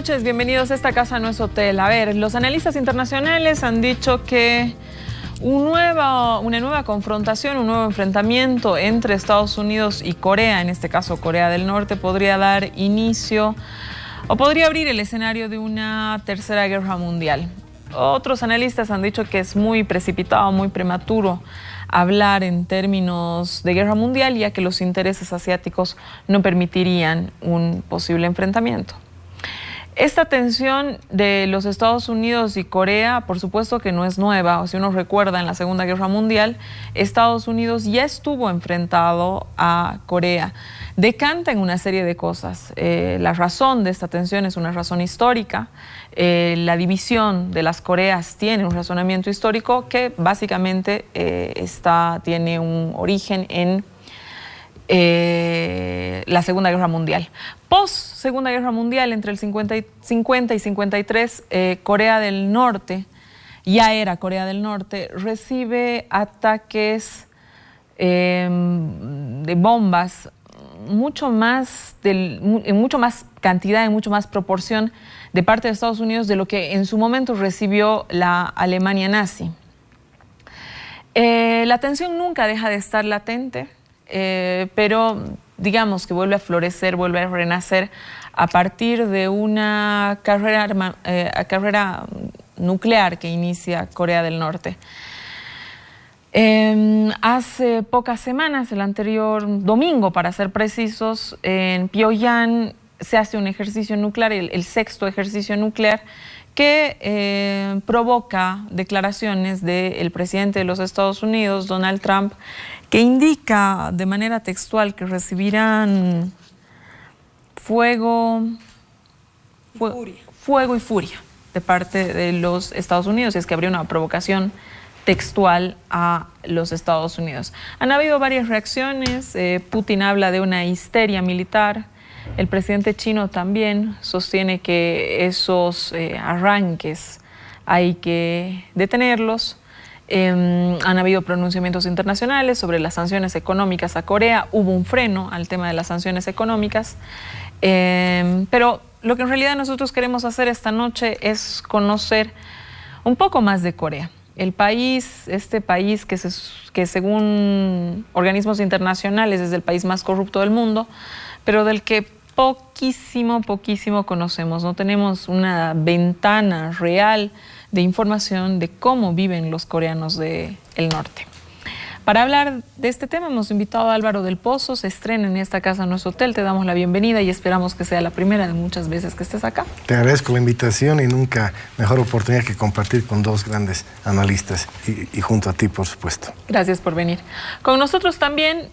noches, bienvenidos a esta casa, no es hotel. A ver, los analistas internacionales han dicho que una nueva confrontación, un nuevo enfrentamiento entre Estados Unidos y Corea, en este caso Corea del Norte, podría dar inicio o podría abrir el escenario de una tercera guerra mundial. Otros analistas han dicho que es muy precipitado, muy prematuro hablar en términos de guerra mundial, ya que los intereses asiáticos no permitirían un posible enfrentamiento. Esta tensión de los Estados Unidos y Corea, por supuesto que no es nueva. O si uno recuerda, en la Segunda Guerra Mundial, Estados Unidos ya estuvo enfrentado a Corea. Decanta en una serie de cosas. La razón de esta tensión es una razón histórica. La división de las Coreas tiene un razonamiento histórico que básicamente tiene un origen en la Segunda Guerra Mundial. Post Segunda Guerra Mundial, entre el 50 y 53, Corea del Norte, ya era Corea del Norte, recibe ataques de bombas en mucho más cantidad, en mucho más proporción de parte de Estados Unidos de lo que en su momento recibió la Alemania nazi. La tensión nunca deja de estar latente. Pero digamos que vuelve a florecer, vuelve a renacer a partir de una carrera nuclear que inicia Corea del Norte. Hace pocas semanas, el anterior domingo para ser precisos, en Pyongyang se hace un ejercicio nuclear, el sexto ejercicio nuclear, que provoca declaraciones del presidente de los Estados Unidos, Donald Trump, que indica de manera textual que recibirán fuego y furia de parte de los Estados Unidos, y es que habría una provocación textual a los Estados Unidos. Han habido varias reacciones. Putin habla de una histeria militar. El presidente chino también sostiene que esos arranques hay que detenerlos. Han habido pronunciamientos internacionales sobre las sanciones económicas a Corea. Hubo un freno al tema de las sanciones económicas. Pero lo que en realidad nosotros queremos hacer esta noche es conocer un poco más de Corea. Este país que según organismos internacionales es el país más corrupto del mundo, pero del que poquísimo conocemos. No tenemos una ventana real de información de cómo viven los coreanos del norte. Para hablar de este tema hemos invitado a Álvaro del Pozo. Se estrena en esta casa, en nuestro hotel. Te damos la bienvenida y esperamos que sea la primera de muchas veces que estés acá. Te agradezco la invitación y nunca mejor oportunidad que compartir con dos grandes analistas y junto a ti, por supuesto. Gracias por venir. Con nosotros también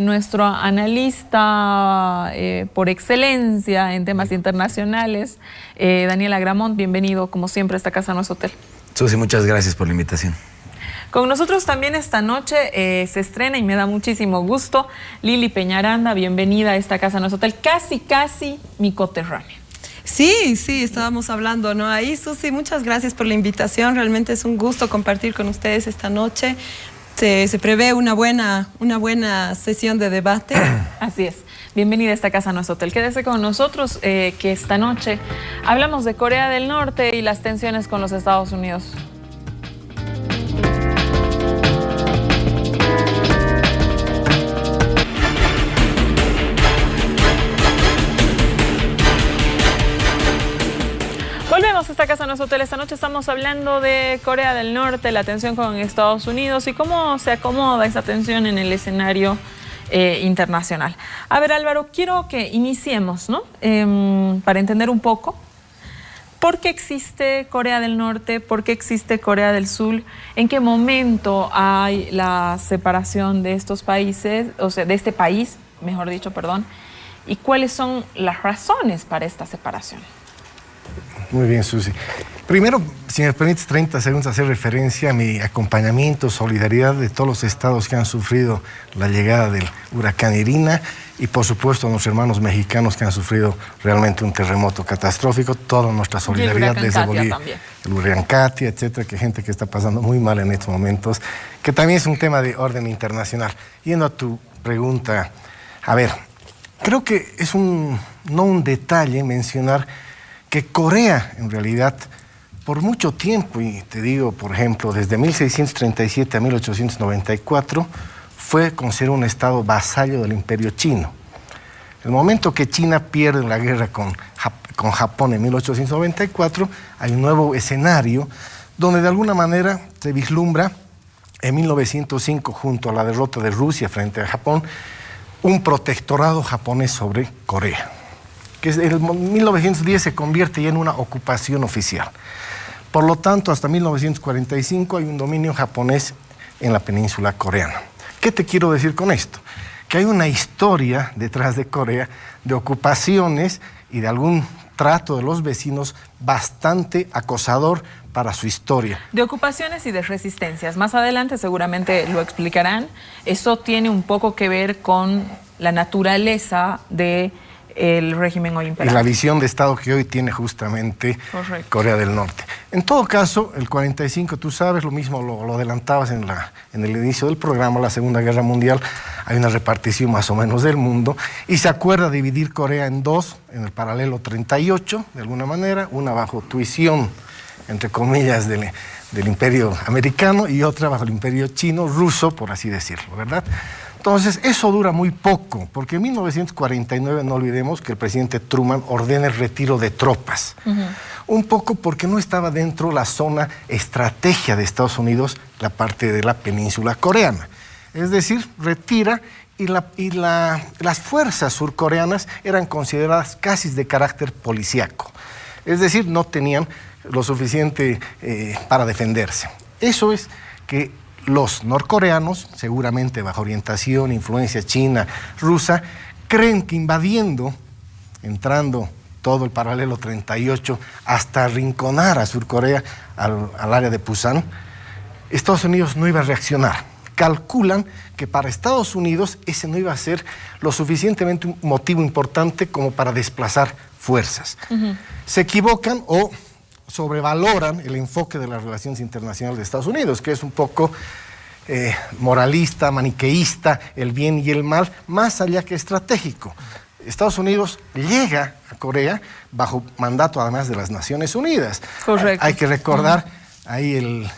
nuestro analista por excelencia en temas internacionales, Daniel Agramont. Bienvenido, como siempre, a esta casa, en nuestro hotel. Susi, muchas gracias por la invitación. Con nosotros también esta noche se estrena, y me da muchísimo gusto, Lili Peñaranda. Bienvenida a esta casa, a nuestro hotel, casi mi coterránea. Sí, estábamos hablando, ¿no? Ahí, Susi, muchas gracias por la invitación. Realmente es un gusto compartir con ustedes esta noche. Se prevé una buena sesión de debate. Así es. Bienvenida a esta casa, a nuestro hotel. Quédese con nosotros, que esta noche hablamos de Corea del Norte y las tensiones con los Estados Unidos. Volvemos a esta casa, a nuestro hotel. Esta noche estamos hablando de Corea del Norte, la tensión con Estados Unidos y cómo se acomoda esa tensión en el escenario internacional. A ver, Álvaro, quiero que iniciemos, ¿no? Para entender un poco por qué existe Corea del Norte, por qué existe Corea del Sur, en qué momento hay la separación de estos países, o sea, de este país, mejor dicho, perdón, y cuáles son las razones para esta separación. Muy bien, Susi. Primero, si me permites 30 segundos, hacer referencia a mi acompañamiento, solidaridad de todos los estados que han sufrido la llegada del huracán Irina y, por supuesto, a los hermanos mexicanos que han sufrido realmente un terremoto catastrófico. Toda nuestra solidaridad desde Bolivia. El huracán Katia, etcétera, que gente que está pasando muy mal en estos momentos, que también es un tema de orden internacional. Yendo a tu pregunta, a ver, creo que es no un detalle mencionar que Corea, en realidad, por mucho tiempo, y te digo, por ejemplo, desde 1637 a 1894, fue considerado un estado vasallo del Imperio Chino. El momento que China pierde la guerra con Japón en 1894, hay un nuevo escenario donde de alguna manera se vislumbra en 1905, junto a la derrota de Rusia frente a Japón, un protectorado japonés sobre Corea, que en 1910 se convierte ya en una ocupación oficial. Por lo tanto, hasta 1945 hay un dominio japonés en la península coreana. ¿Qué te quiero decir con esto? Que hay una historia detrás de Corea de ocupaciones y de algún trato de los vecinos bastante acosador para su historia. De ocupaciones y de resistencias. Más adelante seguramente lo explicarán. Eso tiene un poco que ver con la naturaleza del régimen hoy Y imperante. la visión de Estado que hoy tiene justamente Corea del Norte. En todo caso, el 45, tú sabes, lo mismo lo adelantabas en el inicio del programa, la Segunda Guerra Mundial, hay una repartición más o menos del mundo, y se acuerda dividir Corea en dos, en el paralelo 38, de alguna manera, una bajo tuición, entre comillas, del Imperio Americano, y otra bajo el Imperio Chino, ruso, por así decirlo, ¿verdad? Entonces, eso dura muy poco, porque en 1949, no olvidemos que el presidente Truman ordena el retiro de tropas. Un poco porque no estaba dentro la zona estrategia de Estados Unidos, la parte de la península coreana. Es decir, retira y las fuerzas surcoreanas eran consideradas casi de carácter policíaco. Es decir, no tenían lo suficiente para defenderse. Eso es que los norcoreanos, seguramente bajo orientación, influencia china, rusa, creen que invadiendo, entrando todo el paralelo 38, hasta arrinconar a Surcorea al área de Pusan, Estados Unidos no iba a reaccionar. Calculan que para Estados Unidos ese no iba a ser lo suficientemente un motivo importante como para desplazar fuerzas. Se equivocan o sobrevaloran el enfoque de las relaciones internacionales de Estados Unidos, que es un poco moralista, maniqueísta, el bien y el mal, más allá que estratégico. Estados Unidos llega a Corea bajo mandato además de las Naciones Unidas. Correcto. Hay que recordar ahí el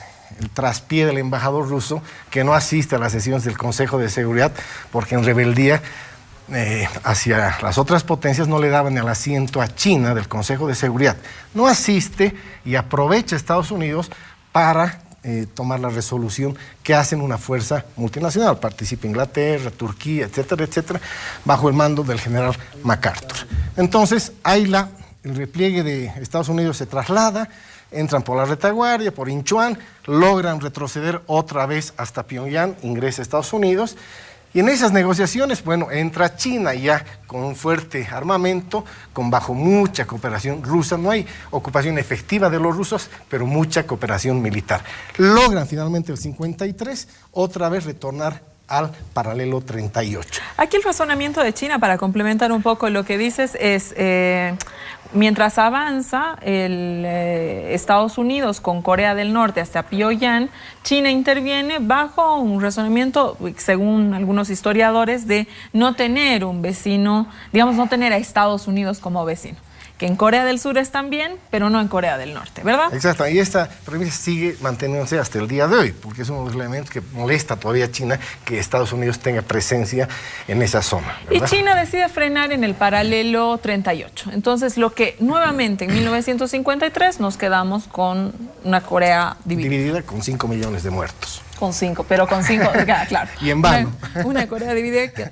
traspié del embajador ruso que no asiste a las sesiones del Consejo de Seguridad porque en rebeldía hacia las otras potencias no le daban el asiento a China del Consejo de Seguridad. No asiste y aprovecha Estados Unidos para tomar la resolución que hacen una fuerza multinacional. Participa Inglaterra, Turquía, etcétera, etcétera, bajo el mando del general MacArthur. Entonces, ahí el repliegue de Estados Unidos se traslada, entran por la retaguardia, por Incheon, logran retroceder otra vez hasta Pyongyang, ingresa a Estados Unidos. Y en esas negociaciones, bueno, entra China ya con un fuerte armamento, bajo mucha cooperación rusa. No hay ocupación efectiva de los rusos, pero mucha cooperación militar. Logran finalmente el 53 otra vez retornar al paralelo 38. Aquí el razonamiento de China, para complementar un poco lo que dices, es mientras avanza Estados Unidos con Corea del Norte hasta Pyongyang, China interviene bajo un razonamiento, según algunos historiadores, de no tener un vecino, digamos, no tener a Estados Unidos como vecino. Que en Corea del Sur están bien, pero no en Corea del Norte, ¿verdad? Exacto, y esta premisa sigue manteniéndose hasta el día de hoy, porque es uno de los elementos que molesta todavía a China que Estados Unidos tenga presencia en esa zona, ¿verdad? Y China decide frenar en el paralelo 38. Entonces, lo que nuevamente en 1953 nos quedamos con una Corea dividida con 5 millones de muertos. Con 5, pero con 5, claro. Y en vano. Una Corea dividida.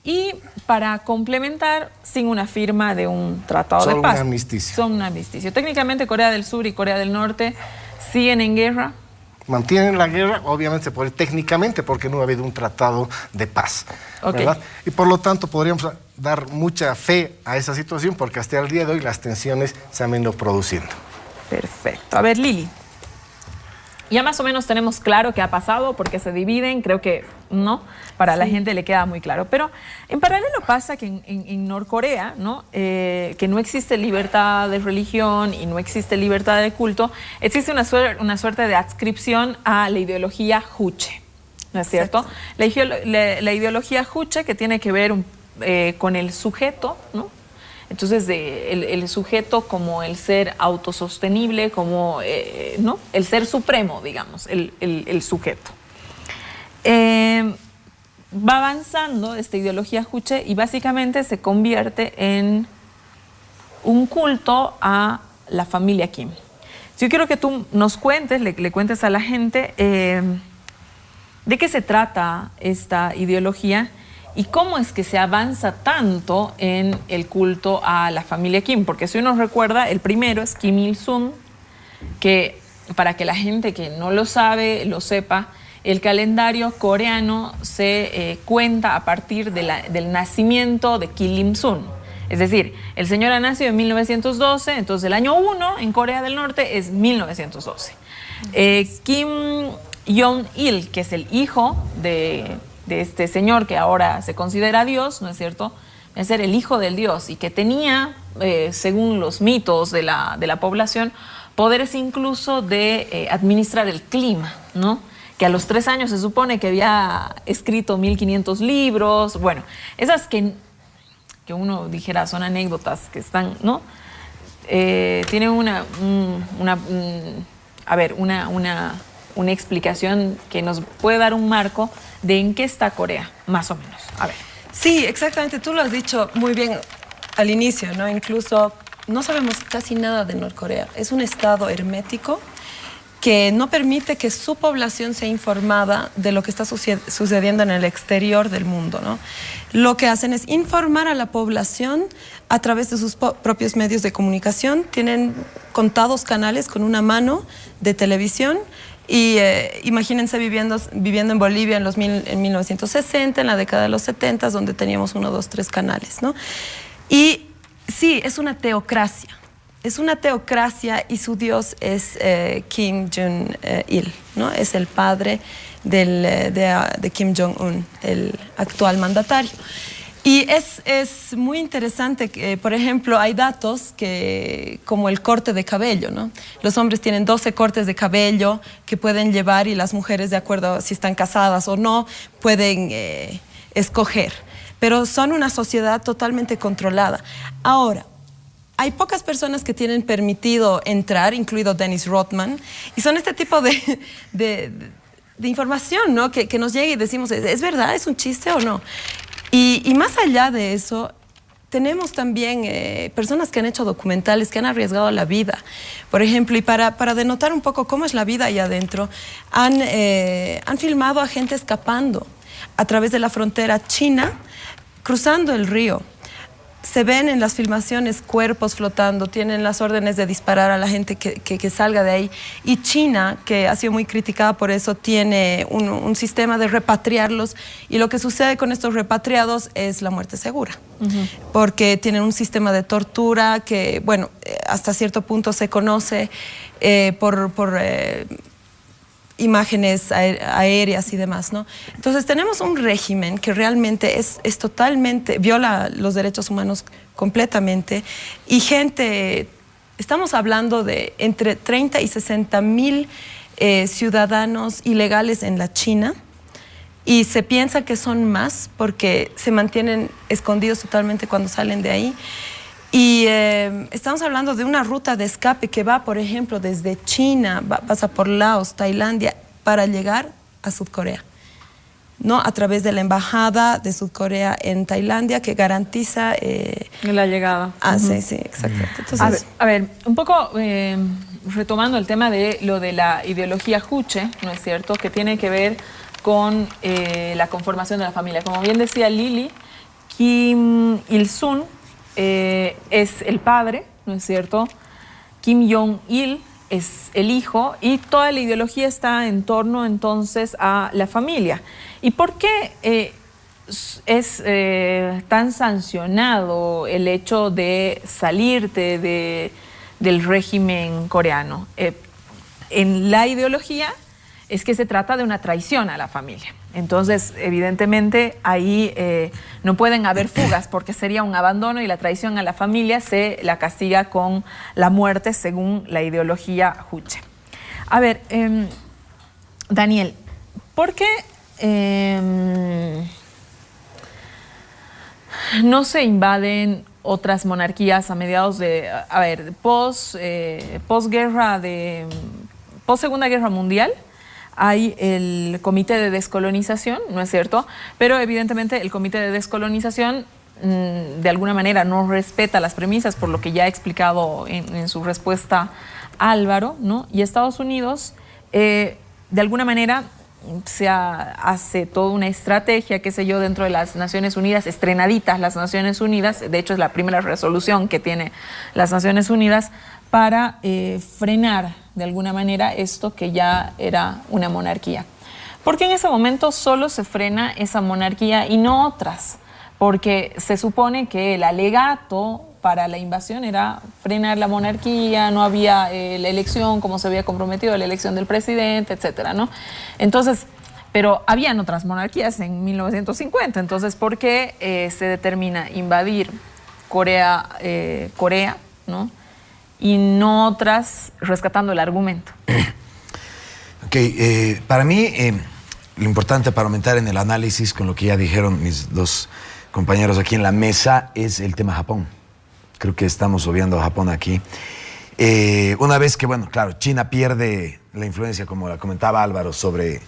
Y para complementar, sin una firma de un tratado de paz. Un armisticio. Son un armisticio. Técnicamente Corea del Sur y Corea del Norte siguen en guerra. Mantienen la guerra, obviamente se puede técnicamente porque no ha habido un tratado de paz, ¿verdad? Y por lo tanto podríamos dar mucha fe a esa situación porque hasta el día de hoy las tensiones se han venido produciendo. Perfecto. A ver, Lili. Ya más o menos tenemos claro qué ha pasado, por qué se dividen, creo que no, para la gente le queda muy claro. Pero en paralelo pasa que en Norcorea, ¿no? Que no existe libertad de religión y no existe libertad de culto, existe una suerte de adscripción a la ideología Juche, ¿no es cierto? La ideología Juche que tiene que ver con el sujeto, ¿no? Entonces, el sujeto como el ser autosostenible, como ¿no? El ser supremo, digamos, el sujeto. Va avanzando esta ideología juche y básicamente se convierte en un culto a la familia Kim. Yo quiero que tú nos cuentes, le cuentes a la gente de qué se trata esta ideología y cómo es que se avanza tanto en el culto a la familia Kim. Porque si uno recuerda, el primero es Kim Il-sung, que para que la gente que no lo sabe, lo sepa, el calendario coreano se cuenta a partir del nacimiento de Kim Il-sung. Es decir, el señor ha nacido en 1912, entonces el año 1 en Corea del Norte es 1912. Kim Jong-il, que es el hijo de este señor que ahora se considera Dios, ¿no es cierto? Es ser el hijo del Dios y que tenía, según los mitos de la población, poderes incluso de administrar el clima, ¿no? Que a los 3 años se supone que había escrito 1500 libros. Bueno, esas que uno dijera son anécdotas que están, ¿no? Tienen una explicación que nos puede dar un marco de en qué está Corea, más o menos. A ver. Sí, exactamente. Tú lo has dicho muy bien al inicio, ¿no? Incluso no sabemos casi nada de Norcorea. Es un estado hermético que no permite que su población sea informada de lo que está sucediendo en el exterior del mundo, ¿no? Lo que hacen es informar a la población a través de sus propios medios de comunicación. Tienen contados canales con una mano de televisión y imagínense viviendo en Bolivia en 1960, en la década de los 70, donde teníamos 1, 2, 3 canales, ¿no? Y sí, es una teocracia. Es una teocracia y su dios es Kim Jong-il, ¿no? Es el padre de Kim Jong-un, el actual mandatario. Y es muy interesante que, por ejemplo, hay datos como el corte de cabello, ¿no? Los hombres tienen 12 cortes de cabello que pueden llevar y las mujeres, de acuerdo a si están casadas o no, pueden escoger. Pero son una sociedad totalmente controlada. Ahora, hay pocas personas que tienen permitido entrar, incluido Dennis Rodman, y son este tipo de información, ¿no? Que nos llega y decimos, ¿es verdad? ¿Es un chiste o no? Y más allá de eso, tenemos también personas que han hecho documentales, que han arriesgado la vida. Por ejemplo, y para denotar un poco cómo es la vida ahí adentro, han filmado a gente escapando a través de la frontera china, cruzando el río. Se ven en las filmaciones cuerpos flotando, tienen las órdenes de disparar a la gente que salga de ahí. Y China, que ha sido muy criticada por eso, tiene un sistema de repatriarlos. Y lo que sucede con estos repatriados es la muerte segura. Porque tienen un sistema de tortura que, bueno, hasta cierto punto se conoce por imágenes aéreas y demás, ¿no? Entonces tenemos un régimen que realmente es totalmente, viola los derechos humanos completamente y gente, estamos hablando de entre 30 y 60 mil ciudadanos ilegales en la China y se piensa que son más porque se mantienen escondidos totalmente cuando salen de ahí. Y estamos hablando de una ruta de escape que va, por ejemplo, desde China, pasa por Laos, Tailandia, para llegar a Sudcorea, ¿no? A través de la embajada de Sudcorea en Tailandia que garantiza la llegada. Sí, sí, exactamente. Entonces, a ver, un poco retomando el tema de lo de la ideología juche, ¿no es cierto? Que tiene que ver con la conformación de la familia. Como bien decía Lili, Kim Il-sung es el padre, ¿no es cierto? Kim Jong-il es el hijo y toda la ideología está en torno entonces a la familia. ¿Y por qué es tan sancionado el hecho de salirte del régimen coreano? En la ideología es que se trata de una traición a la familia. Entonces, evidentemente, ahí no pueden haber fugas porque sería un abandono y la traición a la familia se la castiga con la muerte según la ideología juche. A ver, Daniel, ¿por qué no se invaden otras monarquías a mediados de, post Segunda Guerra Mundial. Hay el Comité de Descolonización, ¿no es cierto? Pero evidentemente el Comité de Descolonización de alguna manera no respeta las premisas, por lo que ya ha explicado en su respuesta Álvaro, ¿no? Y Estados Unidos, de alguna manera, hace toda una estrategia, qué sé yo, dentro de las Naciones Unidas, estrenaditas las Naciones Unidas, de hecho es la primera resolución que tiene las Naciones Unidas, para frenar de alguna manera esto que ya era una monarquía. Porque en ese momento solo se frena esa monarquía y no otras, porque se supone que el alegato para la invasión era frenar la monarquía, no había la elección como se había comprometido, la elección del presidente, etcétera, ¿no? Entonces, pero habían otras monarquías en 1950, entonces, ¿por qué se determina invadir Corea, ¿no? Y no otras, rescatando el argumento? Ok, para mí, lo importante para aumentar en el análisis con lo que ya dijeron mis dos compañeros aquí en la mesa es el tema Japón. Creo que estamos obviando a Japón aquí. Una vez que, bueno, claro, China pierde la influencia, como la comentaba Álvaro, sobre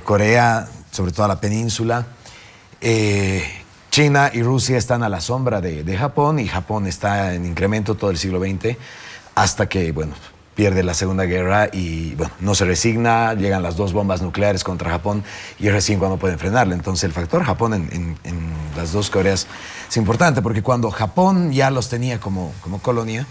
Corea, sobre toda la península. China y Rusia están a la sombra de Japón, y Japón está en incremento todo el siglo XX hasta que, bueno, pierde la Segunda Guerra y, bueno, no se resigna, llegan las 2 bombas nucleares contra Japón y es recién cuando pueden frenarle. Entonces el factor Japón en las dos Coreas es importante, porque cuando Japón ya los tenía como colonia,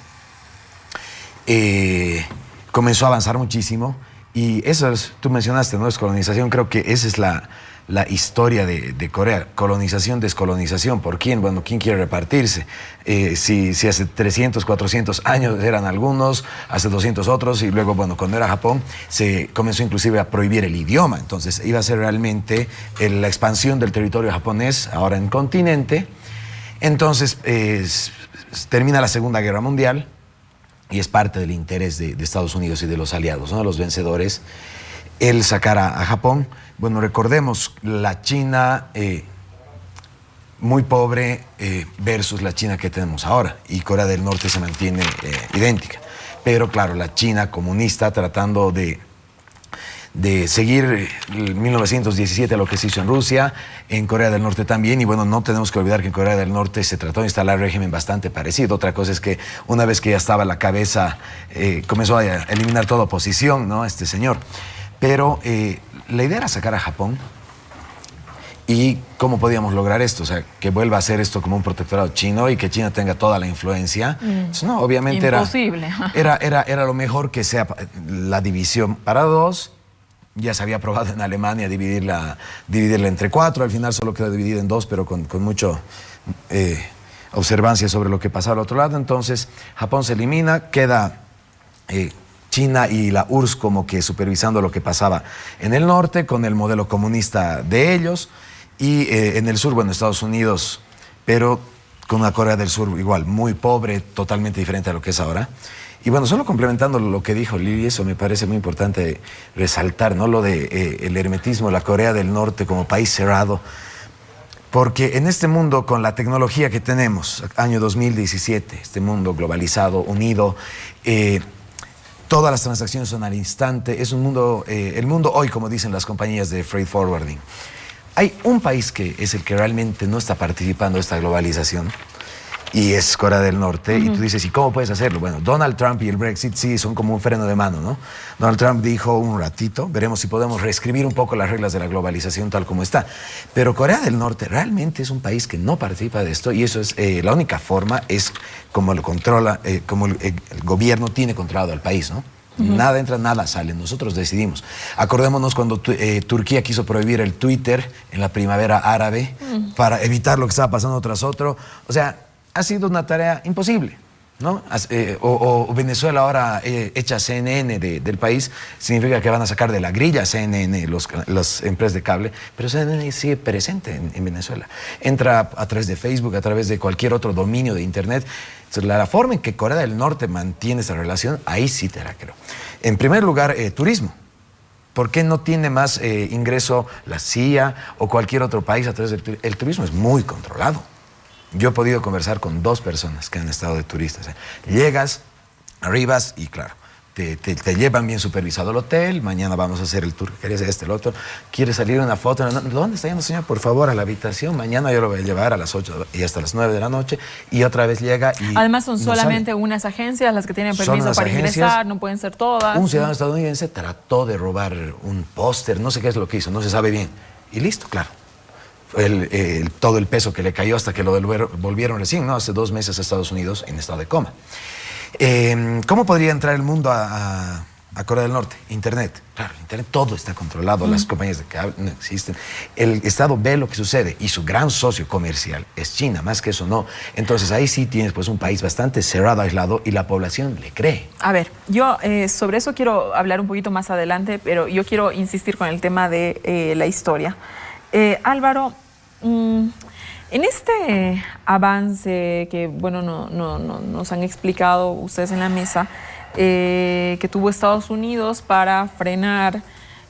comenzó a avanzar muchísimo, y eso es, tú mencionaste, ¿no? Descolonización, creo que esa es la historia de Corea, colonización, descolonización. ¿Por quién? Bueno, ¿quién quiere repartirse? Si hace 300, 400 años eran algunos, hace 200 otros, y luego, bueno, cuando era Japón, se comenzó inclusive a prohibir el idioma. Entonces iba a ser realmente la expansión del territorio japonés, ahora en continente. Entonces termina la Segunda Guerra Mundial, y es parte del interés de Estados Unidos y de los aliados, ¿no? Los vencedores, el sacar a Japón. Bueno, recordemos la China muy pobre versus la China que tenemos ahora, y Corea del Norte se mantiene idéntica. Pero claro, la China comunista tratando de seguir en 1917 lo que se hizo en Rusia, en Corea del Norte también, y bueno, no tenemos que olvidar que en Corea del Norte se trató de instalar un régimen bastante parecido. Otra cosa es que una vez que ya estaba la cabeza, comenzó a eliminar toda oposición, ¿no? Este señor. Pero la idea era sacar a Japón. ¿Y cómo podíamos lograr esto? O sea, que vuelva a ser esto como un protectorado chino y que China tenga toda la influencia. Entonces, no, obviamente imposible. Era lo mejor que sea la división para 2. Ya se había probado en Alemania dividirla entre 4. Al final solo quedó dividida en 2, pero con mucho observancia sobre lo que pasaba al otro lado. Entonces, Japón se elimina, queda China y la URSS como que supervisando lo que pasaba en el norte con el modelo comunista de ellos, y en el sur, bueno, Estados Unidos, pero con una Corea del Sur igual, muy pobre, totalmente diferente a lo que es ahora. Y bueno, solo complementando lo que dijo Lili, eso me parece muy importante resaltar, ¿no? Lo de el hermetismo, la Corea del Norte como país cerrado, porque en este mundo, con la tecnología que tenemos, año 2017, este mundo globalizado, unido, todas las transacciones son al instante, es un mundo, el mundo hoy, como dicen las compañías de freight forwarding. Hay un país que es el que realmente no está participando de esta globalización, y es Corea del Norte. Y tú dices, ¿y cómo puedes hacerlo? Bueno, Donald Trump y el Brexit sí son como un freno de mano, ¿no? Donald Trump dijo un ratito, veremos si podemos reescribir un poco las reglas de la globalización tal como está. Pero Corea del Norte realmente es un país que no participa de esto, y eso es la única forma, es como lo controla, como el gobierno tiene controlado al país, ¿no? Nada entra, nada sale, nosotros decidimos. Acordémonos cuando Turquía quiso prohibir el Twitter en la primavera árabe para evitar lo que estaba pasando tras otro. O sea, ha sido una tarea imposible, ¿no? O Venezuela ahora echa CNN del país, significa que van a sacar de la grilla CNN las empresas de cable, pero CNN sigue presente en Venezuela. Entra a través de Facebook, a través de cualquier otro dominio de Internet. Entonces, la forma en que Corea del Norte mantiene esa relación, ahí sí te la creo. En primer lugar, turismo. ¿Por qué no tiene más ingreso la CIA o cualquier otro país a través del turismo? El turismo es muy controlado. Yo he podido conversar con 2 personas que han estado de turistas. Llegas, arribas y claro, te llevan bien supervisado al hotel, mañana vamos a hacer el tour, quieres el otro, quieres salir una foto, ¿dónde está yendo, señor? Por favor, a la habitación, mañana yo lo voy a llevar a las 8 y hasta las 9 de la noche, y otra vez llega y... Además son solamente unas agencias las que tienen permiso para ingresar, no pueden ser todas. Un ciudadano estadounidense trató de robar un póster, no sé qué es lo que hizo, no se sabe bien, y listo, claro. Todo el peso que le cayó hasta que lo volvieron recién, ¿no? Hace 2 meses a Estados Unidos en estado de coma. ¿Cómo podría entrar el mundo a Corea del Norte? Internet. Claro, Internet todo está controlado, las compañías de cable no existen. El Estado ve lo que sucede y su gran socio comercial es China, más que eso no. Entonces ahí sí tienes pues un país bastante cerrado, aislado, y la población le cree. A ver, yo sobre eso quiero hablar un poquito más adelante, pero yo quiero insistir con el tema de la historia. Álvaro, en este avance que, bueno, nos han explicado ustedes en la mesa, que tuvo Estados Unidos para frenar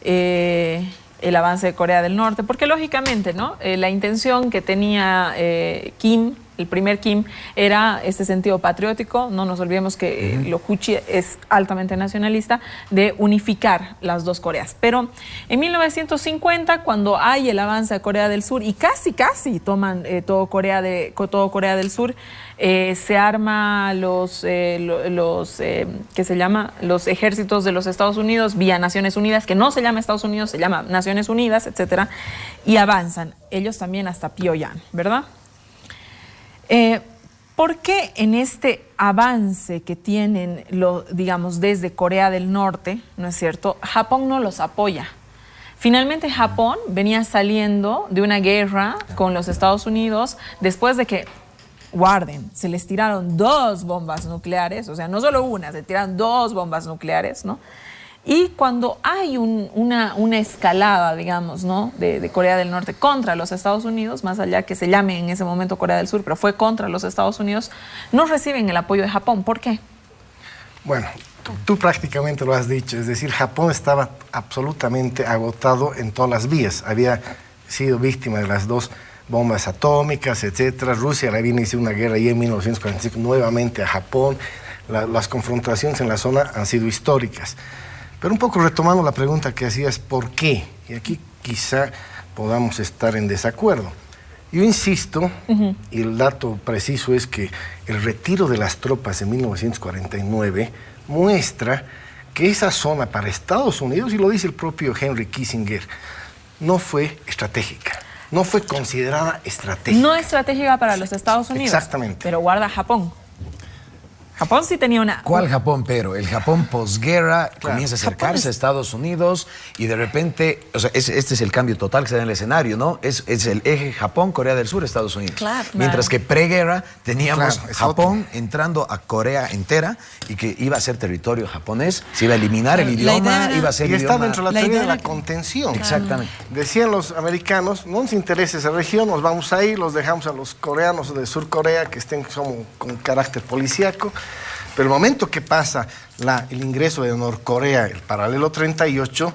el avance de Corea del Norte, porque lógicamente, ¿no? La intención que tenía Kim, el primer Kim, era este sentido patriótico, no nos olvidemos que lo Juche es altamente nacionalista, de unificar las 2 Coreas. Pero en 1950, cuando hay el avance de Corea del Sur y casi toman todo Corea del Sur, se arma los ejércitos de los Estados Unidos vía Naciones Unidas, que no se llama Estados Unidos, se llama Naciones Unidas, etcétera, y avanzan ellos también hasta Pyongyang, ¿verdad? ¿Por qué en este avance que tienen, digamos, desde Corea del Norte, ¿no es cierto?, Japón no los apoya? Finalmente Japón venía saliendo de una guerra con los Estados Unidos después de que, guarden, se les tiraron 2 bombas nucleares, o sea, no solo una, se tiraron 2 bombas nucleares, ¿no? Y cuando hay una escalada, digamos, ¿no?, de Corea del Norte contra los Estados Unidos, más allá que se llame en ese momento Corea del Sur, pero fue contra los Estados Unidos, no reciben el apoyo de Japón. ¿Por qué? Bueno, tú prácticamente lo has dicho, es decir, Japón estaba absolutamente agotado en todas las vías, había sido víctima de las 2 bombas atómicas, etcétera. Rusia le había iniciado una guerra y en 1945 nuevamente a Japón. Las confrontaciones en la zona han sido históricas. Pero un poco retomando la pregunta que hacías, ¿por qué? Y aquí quizá podamos estar en desacuerdo. Yo insisto, y el dato preciso es que el retiro de las tropas en 1949 muestra que esa zona para Estados Unidos, y lo dice el propio Henry Kissinger, no fue estratégica, no fue considerada estratégica. No estratégica para los Estados Unidos. Exactamente. Pero guarda Japón. Japón sí tenía una... ¿Cuál Japón, pero? El Japón posguerra comienza a acercarse a Estados Unidos y de repente, o sea, este es el cambio total que se da en el escenario, ¿no? Es el eje Japón, Corea del Sur, Estados Unidos. Claro. Mientras que preguerra teníamos Claro, Japón entrando a Corea entera y que iba a ser territorio japonés, se iba a eliminar el idioma, iba a ser y idioma... está dentro de la teoría de la contención. Exactamente. Decían los americanos, no nos interesa esa región, nos vamos a ir, los dejamos a los coreanos de Sur Corea que estén con carácter policíaco. Pero el momento que pasa el ingreso de Norcorea, el paralelo 38,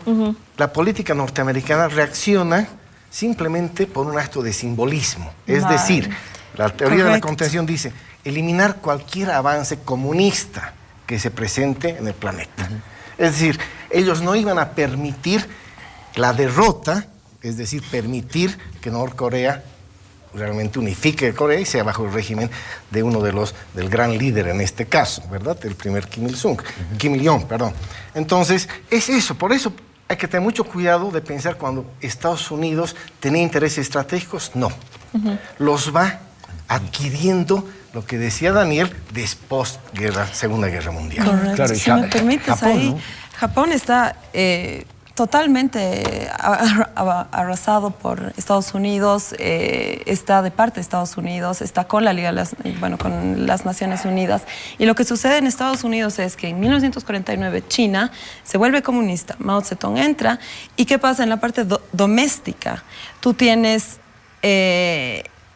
la política norteamericana reacciona simplemente por un acto de simbolismo. Es decir, la teoría de la contención dice eliminar cualquier avance comunista que se presente en el planeta. Es decir, ellos no iban a permitir la derrota, es decir, permitir que Norcorea realmente unifique Corea y sea bajo el régimen de del gran líder en este caso, ¿verdad? El primer Kim Il-sung, Kim Il-jong, perdón. Entonces, es eso, por eso hay que tener mucho cuidado de pensar cuando Estados Unidos tenía intereses estratégicos, no. Los va adquiriendo, lo que decía Daniel, después de la Segunda Guerra Mundial. Correcto. Claro, y si me permites, Japón, ahí, ¿no? Japón está totalmente arrasado por Estados Unidos, está de parte de Estados Unidos, está con la Liga, con las Naciones Unidas. Y lo que sucede en Estados Unidos es que en 1949 China se vuelve comunista, Mao Zedong entra, y ¿qué pasa en la parte doméstica? Tú tienes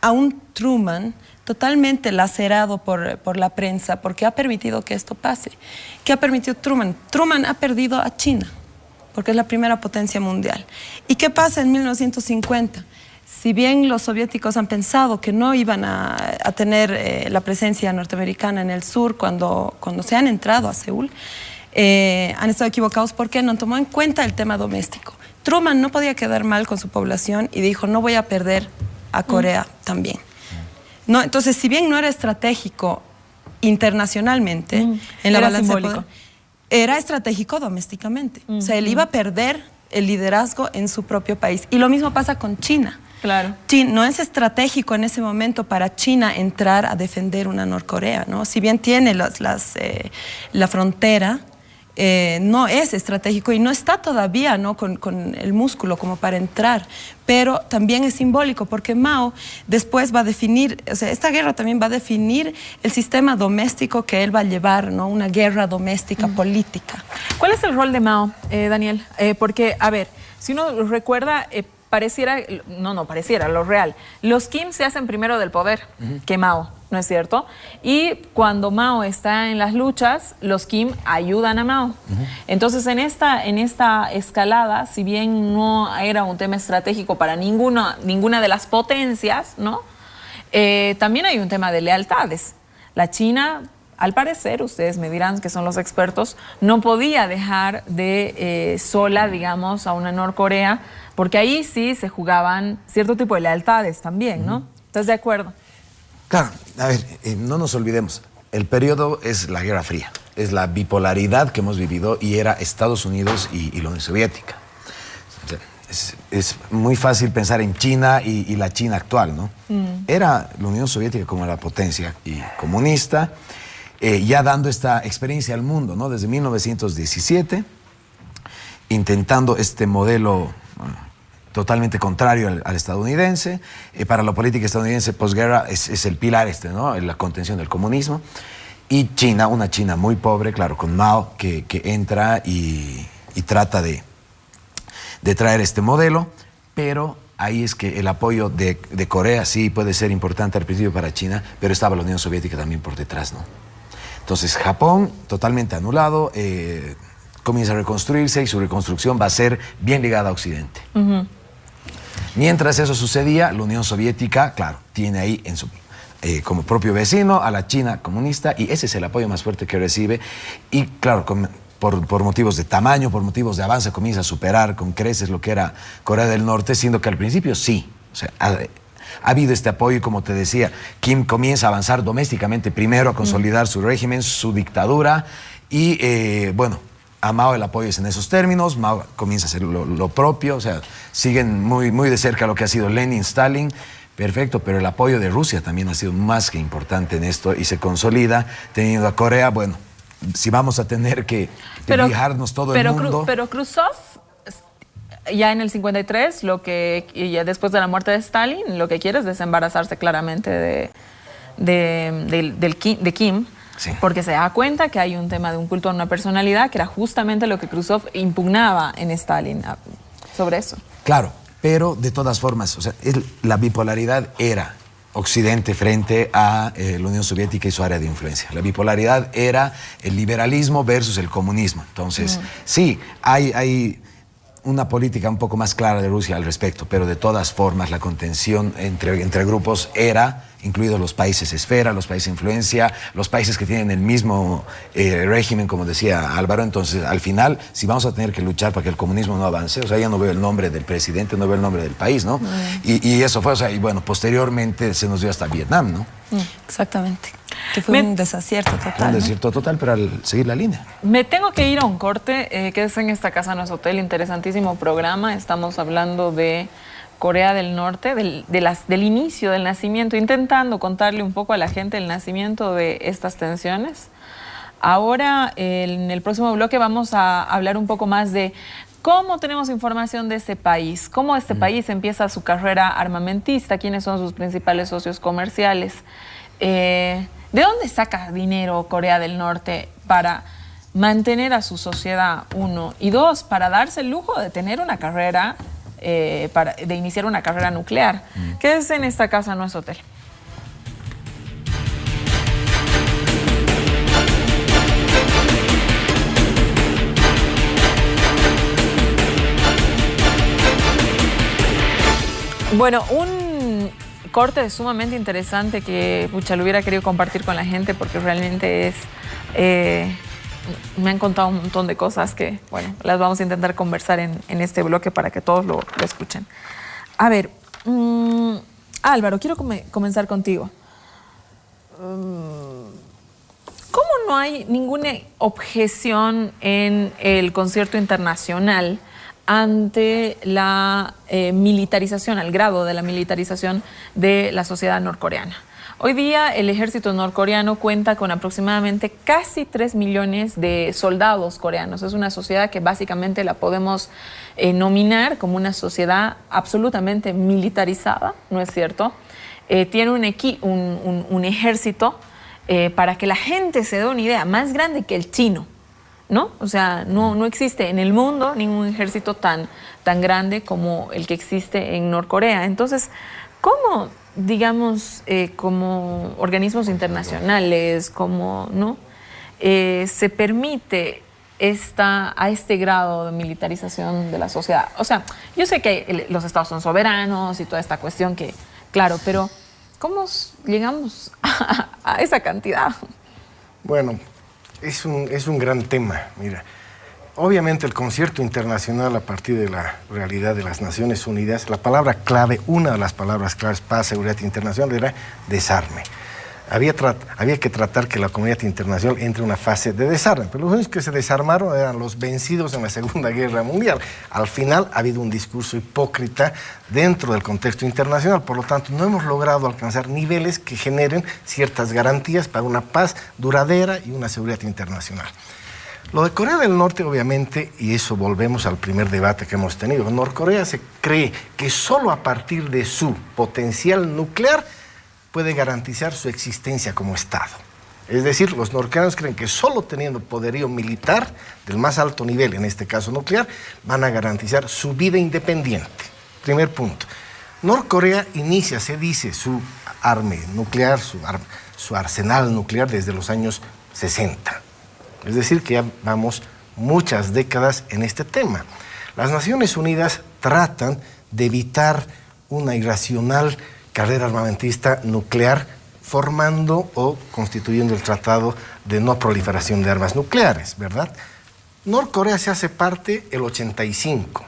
a un Truman totalmente lacerado por la prensa porque ha permitido que esto pase. ¿Qué ha permitido Truman? Truman ha perdido a China porque es la primera potencia mundial. ¿Y qué pasa en 1950? si bien los soviéticos han pensado que no iban a tener la presencia norteamericana en el sur cuando se han entrado a Seúl, han estado equivocados porque no tomó en cuenta el tema doméstico. Truman no podía quedar mal con su población y dijo, no voy a perder a Corea también. No, entonces, si bien no era estratégico internacionalmente, en la balanza de poder, era estratégico domésticamente. O sea, él iba a perder el liderazgo en su propio país. Y lo mismo pasa con China. Claro. No es estratégico en ese momento para China entrar a defender una Norcorea, ¿no? Si bien tiene la frontera, no es estratégico y no está todavía, ¿no?, con el músculo como para entrar, pero también es simbólico porque Mao después va a definir, o sea, esta guerra también va a definir el sistema doméstico que él va a llevar, ¿no?, una guerra doméstica política. ¿Cuál es el rol de Mao, Daniel? Porque, a ver, si uno recuerda, pareciera, lo real. Los Kim se hacen primero del poder que Mao, ¿no es cierto? Y cuando Mao está en las luchas, los Kim ayudan a Mao. Entonces, en esta escalada, si bien no era un tema estratégico para ninguna de las potencias, ¿no? También hay un tema de lealtades. La China, al parecer, ustedes me dirán que son los expertos, no podía dejar de sola, digamos, a una Norcorea, porque ahí sí se jugaban cierto tipo de lealtades también, ¿no? ¿Estás de acuerdo? Claro, a ver, no nos olvidemos, el periodo es la Guerra Fría, es la bipolaridad que hemos vivido y era Estados Unidos y la Unión Soviética. O sea, es muy fácil pensar en China y la China actual, ¿no? Era la Unión Soviética como la potencia y comunista, ya dando esta experiencia al mundo, ¿no? Desde 1917, intentando este modelo totalmente contrario al estadounidense. Para la política estadounidense posguerra es el pilar ¿no? La contención del comunismo. Y China, una China muy pobre, claro, con Mao que entra y trata de traer este modelo, pero ahí es que el apoyo de Corea sí puede ser importante al principio para China, pero estaba la Unión Soviética también por detrás, ¿no? Entonces Japón, totalmente anulado, comienza a reconstruirse y su reconstrucción va a ser bien ligada a Occidente. Mientras eso sucedía, la Unión Soviética, claro, tiene ahí como propio vecino a la China comunista y ese es el apoyo más fuerte que recibe y claro, por motivos de tamaño, por motivos de avance, comienza a superar con creces lo que era Corea del Norte, siendo que al principio sí, o sea, ha habido este apoyo y como te decía, Kim comienza a avanzar domésticamente primero, a consolidar su régimen, su dictadura y bueno, a Mao el apoyo es en esos términos, Mao comienza a hacer lo propio, o sea, siguen muy de cerca lo que ha sido Lenin, Stalin, perfecto, pero el apoyo de Rusia también ha sido más que importante en esto y se consolida teniendo a Corea, bueno, si vamos a tener que fijarnos todo el mundo. Pero Khrushchev, ya en el 53, ya después de la muerte de Stalin, lo que quiere es desembarazarse claramente de Kim. Sí. Porque se da cuenta que hay un tema de un culto a una personalidad que era justamente lo que Khrushchev impugnaba en Stalin sobre eso. Claro, pero de todas formas, o sea, la bipolaridad era Occidente frente a la Unión Soviética y su área de influencia. La bipolaridad era el liberalismo versus el comunismo. Entonces, sí, hay una política un poco más clara de Rusia al respecto, pero de todas formas la contención entre grupos era, incluidos los países esfera, los países influencia, los países que tienen el mismo régimen, como decía Álvaro. Entonces, al final, si vamos a tener que luchar para que el comunismo no avance, o sea, ya no veo el nombre del presidente, no veo el nombre del país, ¿no? Y eso fue, o sea, y bueno, posteriormente se nos dio hasta Vietnam, ¿no? Exactamente. Que fue un desacierto total. Un desacierto total, pero al seguir la línea. Me tengo que ir a un corte. Quédese en esta casa, no es hotel. Interesantísimo programa. Estamos hablando de Corea del Norte, del inicio del nacimiento, intentando contarle un poco a la gente el nacimiento de estas tensiones. Ahora, en el próximo bloque, vamos a hablar un poco más de cómo tenemos información de este país, cómo este país empieza su carrera armamentista, quiénes son sus principales socios comerciales. ¿De dónde saca dinero Corea del Norte para mantener a su sociedad, uno? Y dos, para darse el lujo de tener una carrera, de iniciar una carrera nuclear. Quédese en esta casa, no es hotel. Bueno, un corte sumamente interesante que lo hubiera querido compartir con la gente porque realmente es... me han contado un montón de cosas que, bueno, las vamos a intentar conversar en este bloque para que todos lo escuchen. A ver, Álvaro, quiero comenzar contigo. ¿Cómo no hay ninguna objeción en el concierto internacional ante la militarización, al grado de la militarización de la sociedad norcoreana? Hoy día el ejército norcoreano cuenta con aproximadamente casi 3 millones de soldados coreanos. Es una sociedad que básicamente la podemos nominar como una sociedad absolutamente militarizada, ¿no es cierto? Tiene un ejército, para que la gente se dé una idea, más grande que el chino, ¿no? O sea, no existe en el mundo ningún ejército tan grande como el que existe en Norcorea. Entonces, ¿cómo, digamos, como organismos internacionales, ¿no? Se permite a este grado de militarización de la sociedad? O sea, yo sé que los estados son soberanos y toda esta cuestión que, claro, pero ¿cómo llegamos a esa cantidad? Bueno, es un gran tema. Mira, obviamente el concierto internacional a partir de la realidad de las Naciones Unidas, la palabra clave, una de las palabras claves para seguridad internacional era desarme. Había que tratar que la comunidad internacional entre en una fase de desarme, pero los únicos que se desarmaron eran los vencidos en la Segunda Guerra Mundial. Al final ha habido un discurso hipócrita dentro del contexto internacional, por lo tanto no hemos logrado alcanzar niveles que generen ciertas garantías para una paz duradera y una seguridad internacional. Lo de Corea del Norte, obviamente, y eso volvemos al primer debate que hemos tenido, Norcorea se cree que solo a partir de su potencial nuclear puede garantizar su existencia como Estado. Es decir, los norcoreanos creen que solo teniendo poderío militar del más alto nivel, en este caso nuclear, van a garantizar su vida independiente. Primer punto. Norcorea inicia, se dice, su arma nuclear, su arsenal nuclear desde los años 60. Es decir, que ya vamos muchas décadas en este tema. Las Naciones Unidas tratan de evitar una irracional carrera armamentista nuclear, formando o constituyendo el Tratado de No Proliferación de Armas Nucleares, ¿verdad? Norcorea se hace parte el 85.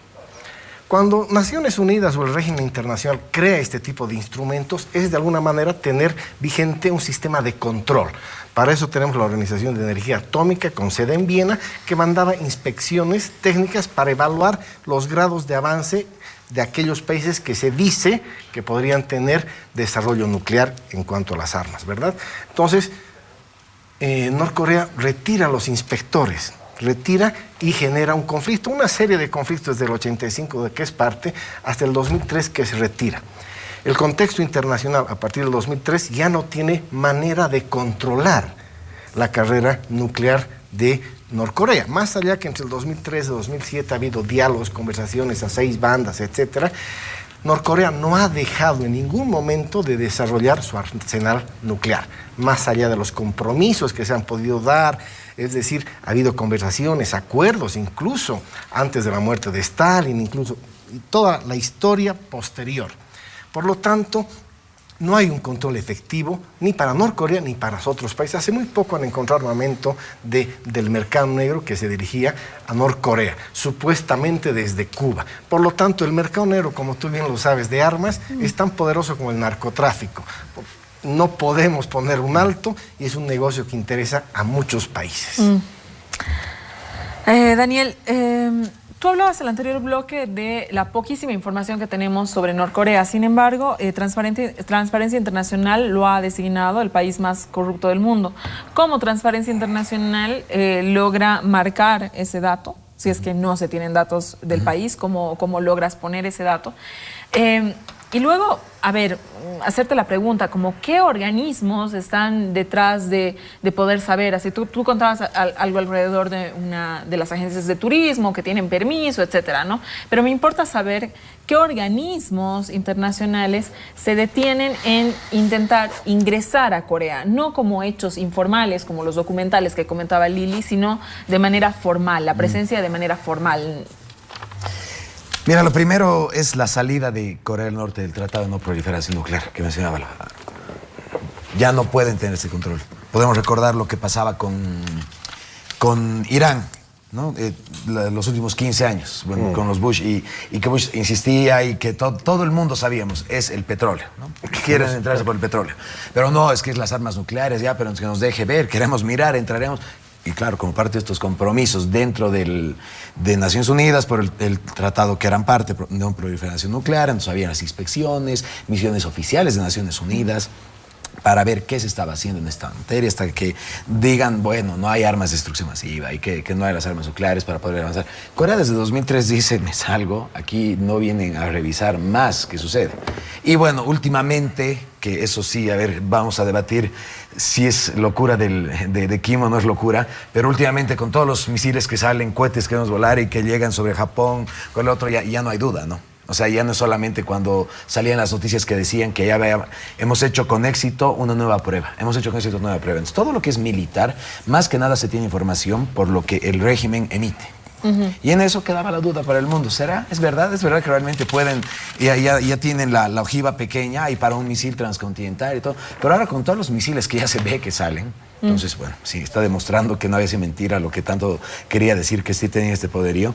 Cuando Naciones Unidas o el régimen internacional crea este tipo de instrumentos, es de alguna manera tener vigente un sistema de control. Para eso tenemos la Organización de Energía Atómica con sede en Viena, que mandaba inspecciones técnicas para evaluar los grados de avance de aquellos países que se dice que podrían tener desarrollo nuclear en cuanto a las armas, ¿verdad? Entonces, Norcorea retira a los inspectores, retira y genera un conflicto, una serie de conflictos desde el 85 de que es parte, hasta el 2003 que se retira. El contexto internacional a partir del 2003 ya no tiene manera de controlar la carrera nuclear de Norcorea. Más allá que entre el 2003 y 2007 ha habido diálogos, conversaciones a 6 bandas, etc., Norcorea no ha dejado en ningún momento de desarrollar su arsenal nuclear, más allá de los compromisos que se han podido dar. Es decir, ha habido conversaciones, acuerdos, incluso antes de la muerte de Stalin, incluso toda la historia posterior. Por lo tanto, no hay un control efectivo ni para Norcorea ni para otros países. Hace muy poco han encontrado armamento del mercado negro que se dirigía a Norcorea, supuestamente desde Cuba. Por lo tanto, el mercado negro, como tú bien lo sabes, de armas, es tan poderoso como el narcotráfico. No podemos poner un alto y es un negocio que interesa a muchos países. Daniel, tú hablabas en el anterior bloque de la poquísima información que tenemos sobre Norcorea. Sin embargo, Transparencia Internacional lo ha designado el país más corrupto del mundo. ¿Cómo Transparencia Internacional logra marcar ese dato? Si es que no se tienen datos del país, ¿cómo logras poner ese dato? Y luego, a ver, hacerte la pregunta, como qué organismos están detrás de poder saber, así tú contabas algo alrededor de las agencias de turismo que tienen permiso, etcétera, ¿no? Pero me importa saber qué organismos internacionales se detienen en intentar ingresar a Corea, no como hechos informales, como los documentales que comentaba Lili, sino de manera formal, la presencia de manera formal. Mira, lo primero es la salida de Corea del Norte del Tratado de No Proliferación Nuclear, que mencionaba. Ya no pueden tener ese control. Podemos recordar lo que pasaba con Irán, ¿no? Los últimos 15 años, bueno, con los Bush, y que Bush insistía y que todo el mundo sabíamos, es el petróleo, ¿no? Quieren entrarse por el petróleo. Pero no, es que es las armas nucleares, ya, pero que nos deje ver, queremos mirar, entraremos. Y claro, como parte de estos compromisos dentro de Naciones Unidas por el tratado que eran parte de no proliferación nuclear, entonces había las inspecciones, misiones oficiales de Naciones Unidas, para ver qué se estaba haciendo en esta materia, hasta que digan, bueno, no hay armas de destrucción masiva y que no hay las armas nucleares para poder avanzar. Corea desde 2003 dice, me salgo, aquí no vienen a revisar más qué sucede. Y bueno, últimamente, que eso sí, a ver, vamos a debatir si es locura de Kim o no es locura, pero últimamente con todos los misiles que salen, cohetes que vamos a volar y que llegan sobre Japón, con el otro ya no hay duda, ¿no? O sea, ya no es solamente cuando salían las noticias que decían que hemos hecho con éxito una nueva prueba. Hemos hecho con éxito una nueva prueba. Entonces, todo lo que es militar, más que nada se tiene información por lo que el régimen emite. Y en eso quedaba la duda para el mundo. ¿Será? ¿Es verdad? ¿Es verdad que realmente pueden, ya tienen la ojiva pequeña y para un misil transcontinental y todo? Pero ahora con todos los misiles que ya se ve que salen, entonces, bueno, sí, está demostrando que no había sido mentira lo que tanto quería decir que sí tenía este poderío.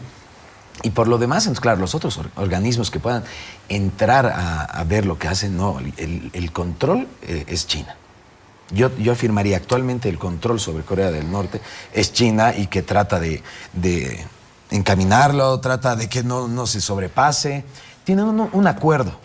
Y por lo demás, entonces, claro, los otros organismos que puedan entrar a ver lo que hacen, no, el control es China. Yo afirmaría actualmente el control sobre Corea del Norte es China y que trata de encaminarlo, trata de que no se sobrepase. Tienen un acuerdo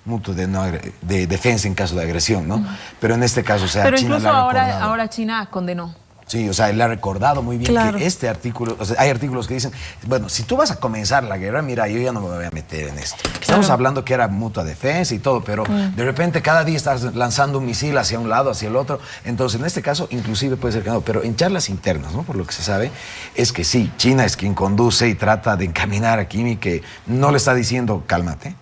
mutuo de defensa en caso de agresión, ¿no? Pero en este caso, o sea, pero China incluso ahora China condenó. Sí, o sea, él ha recordado muy bien Claro. que este artículo, o sea, hay artículos que dicen, bueno, si tú vas a comenzar la guerra, mira, yo ya no me voy a meter en esto. Estamos hablando que era mutua defensa y todo, pero de repente cada día estás lanzando un misil hacia un lado, hacia el otro. Entonces, en este caso, inclusive puede ser que no, pero en charlas internas, ¿no? Por lo que se sabe, es que sí, China es quien conduce y trata de encaminar a Kim y que no le está diciendo, cálmate.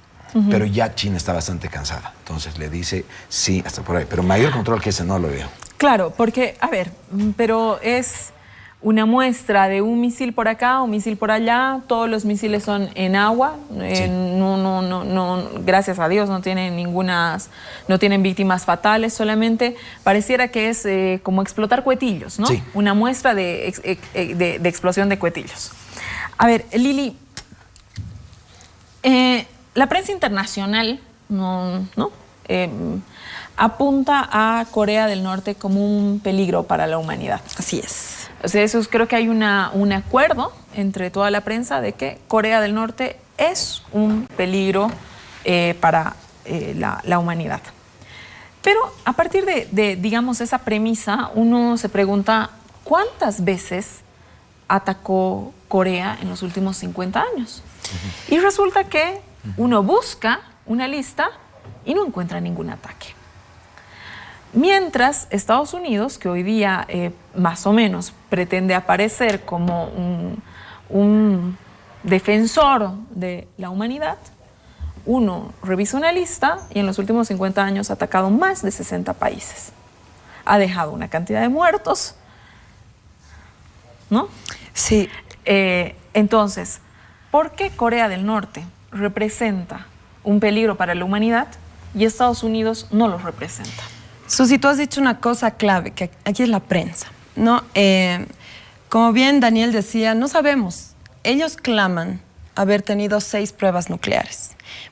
Pero ya China está bastante cansada. Entonces le dice, sí, hasta por ahí. Pero mayor control que ese no lo veo. Claro, porque, a ver, pero es una muestra de un misil por acá, un misil por allá, todos los misiles son en agua, Sí. no, gracias a Dios no tienen víctimas fatales, solamente pareciera que es como explotar cohetillos, ¿no? Sí. Una muestra de explosión de cohetillos. A ver, Lili, la prensa internacional apunta a Corea del Norte como un peligro para la humanidad. Así es. O sea, creo que hay un acuerdo entre toda la prensa de que Corea del Norte es un peligro para la humanidad. Pero a partir de, digamos, esa premisa, uno se pregunta, ¿cuántas veces atacó Corea en los últimos 50 años? Y resulta que uno busca una lista y no encuentra ningún ataque. Mientras Estados Unidos, que hoy día más o menos pretende aparecer como un defensor de la humanidad, uno revisa una lista y en los últimos 50 años ha atacado más de 60 países. Ha dejado una cantidad de muertos, ¿no? Sí. Entonces, ¿por qué Corea del Norte representa un peligro para la humanidad y Estados Unidos no lo representa? Susi, tú has dicho una cosa clave, que aquí es la prensa, ¿no? Como bien Daniel decía, no sabemos. Ellos claman haber tenido 6 pruebas nucleares,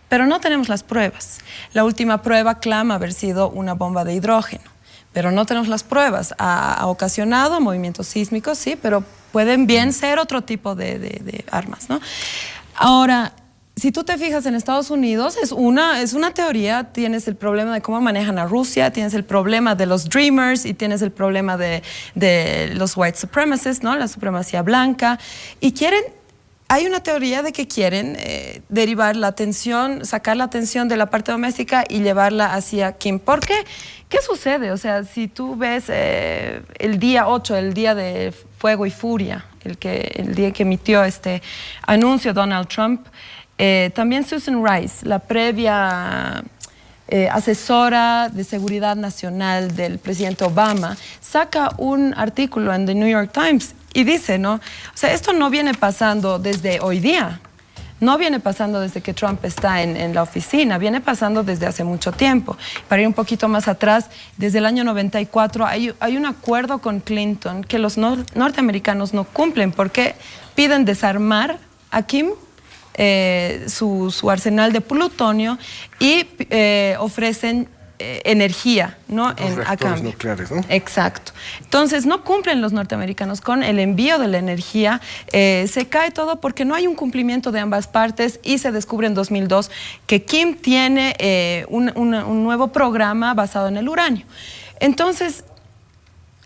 pero no tenemos las pruebas. La última prueba clama haber sido una bomba de hidrógeno, pero no tenemos las pruebas. Ha ocasionado movimientos sísmicos, sí, pero pueden bien ser otro tipo de armas, ¿no? Ahora, si tú te fijas en Estados Unidos, es una teoría. Tienes el problema de cómo manejan a Rusia, tienes el problema de los Dreamers y tienes el problema de los white supremacists, ¿no? La supremacía blanca. Y hay una teoría de que quieren derivar la atención, sacar la atención de la parte doméstica y llevarla hacia Kim. ¿Por qué? ¿Qué sucede? O sea, si tú ves el día 8, el día de fuego y furia, el día que emitió este anuncio Donald Trump, también Susan Rice, la previa asesora de seguridad nacional del presidente Obama, saca un artículo en The New York Times y dice, ¿no? O sea, esto no viene pasando desde hoy día. no viene pasando desde que Trump está en la oficina, viene pasando desde hace mucho tiempo. Para ir un poquito más atrás, desde el año 94 hay un acuerdo con Clinton que los norteamericanos no cumplen porque piden desarmar a Kim su arsenal de plutonio y ofrecen energía, ¿no? A cambio. Nucleares, ¿no? Exacto. Entonces, no cumplen los norteamericanos con el envío de la energía. Se cae todo porque no hay un cumplimiento de ambas partes y se descubre en 2002 que Kim tiene un nuevo programa basado en el uranio. Entonces,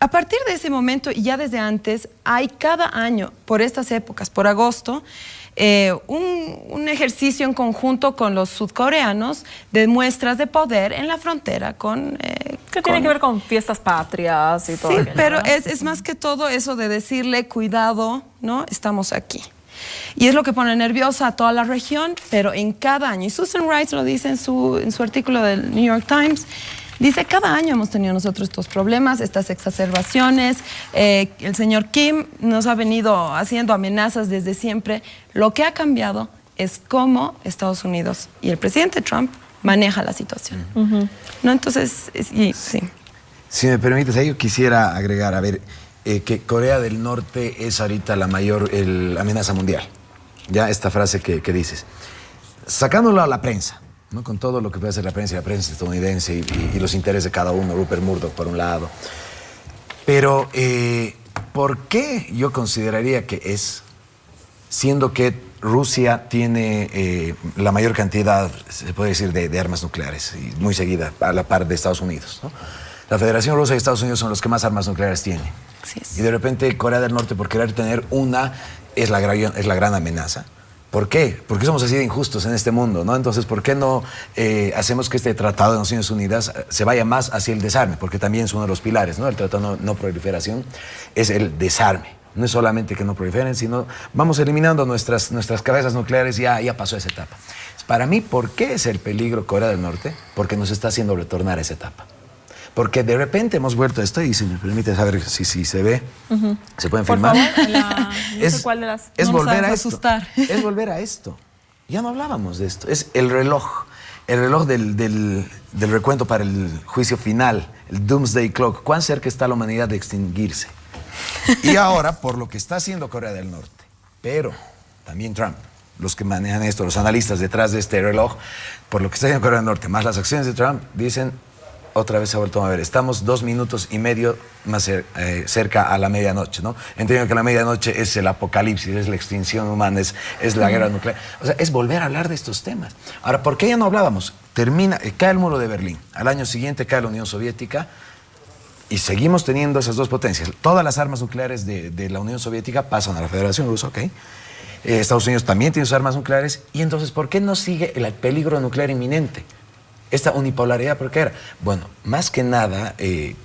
a partir de ese momento y ya desde antes, hay cada año, por estas épocas, por agosto, un ejercicio en conjunto con los sudcoreanos de muestras de poder en la frontera con... que tiene que ver con fiestas patrias y todo. Sí, aquello, pero ¿no? es más que todo eso de decirle, cuidado, ¿no? Estamos aquí. Y es lo que pone nerviosa a toda la región, pero en cada año. Y Susan Rice lo dice en su artículo del New York Times. Dice, cada año hemos tenido nosotros estos problemas, estas exacerbaciones. El señor Kim nos ha venido haciendo amenazas desde siempre. Lo que ha cambiado es cómo Estados Unidos y el presidente Trump maneja la situación. ¿No? Entonces, sí. Si me permites, yo quisiera agregar, a ver, que Corea del Norte es ahorita la mayor amenaza mundial. Ya esta frase que dices. Sacándolo a la prensa, ¿no? Con todo lo que puede hacer la prensa estadounidense y los intereses de cada uno, Rupert Murdoch por un lado. Pero, ¿por qué yo consideraría que es, siendo que Rusia tiene la mayor cantidad, se puede decir, de armas nucleares, y muy seguida, a la par de Estados Unidos, ¿no? La Federación Rusa y Estados Unidos son los que más armas nucleares tienen. Así es. Y de repente Corea del Norte, por querer tener una, es la gran amenaza. ¿Por qué? Porque somos así de injustos en este mundo, ¿no? Entonces, ¿por qué no hacemos que este Tratado de Naciones Unidas se vaya más hacia el desarme? Porque también es uno de los pilares, ¿no? El Tratado de No Proliferación es el desarme. No es solamente que no proliferen, sino vamos eliminando nuestras cabezas nucleares, ya pasó esa etapa. Para mí, ¿por qué es el peligro Corea del Norte? Porque nos está haciendo retornar a esa etapa. Porque de repente hemos vuelto a esto, y si me permite saber si se ve, se pueden Por filmar. favor, no sé cuál de las... Es No nos volver hagas a esto. asustar. Es volver a esto. Ya no hablábamos de esto. Es el reloj. El reloj del recuento para el juicio final, el Doomsday Clock. ¿Cuán cerca está la humanidad de extinguirse? Y ahora, por lo que está haciendo Corea del Norte, pero también Trump, los que manejan esto, los analistas detrás de este reloj, por lo que está haciendo Corea del Norte, más las acciones de Trump, dicen, otra vez se ha vuelto a ver, estamos 2 minutos y medio más cerca a la medianoche, ¿no? Entiendo que la medianoche es el apocalipsis, es la extinción humana, es la guerra nuclear. O sea, es volver a hablar de estos temas. Ahora, ¿por qué ya no hablábamos? Cae el muro de Berlín, al año siguiente cae la Unión Soviética y seguimos teniendo esas dos potencias. Todas las armas nucleares de la Unión Soviética pasan a la Federación Rusa, ¿ok? Estados Unidos también tiene sus armas nucleares y entonces, ¿por qué no sigue el peligro nuclear inminente? Esta unipolaridad, ¿por qué era? Bueno, más que nada,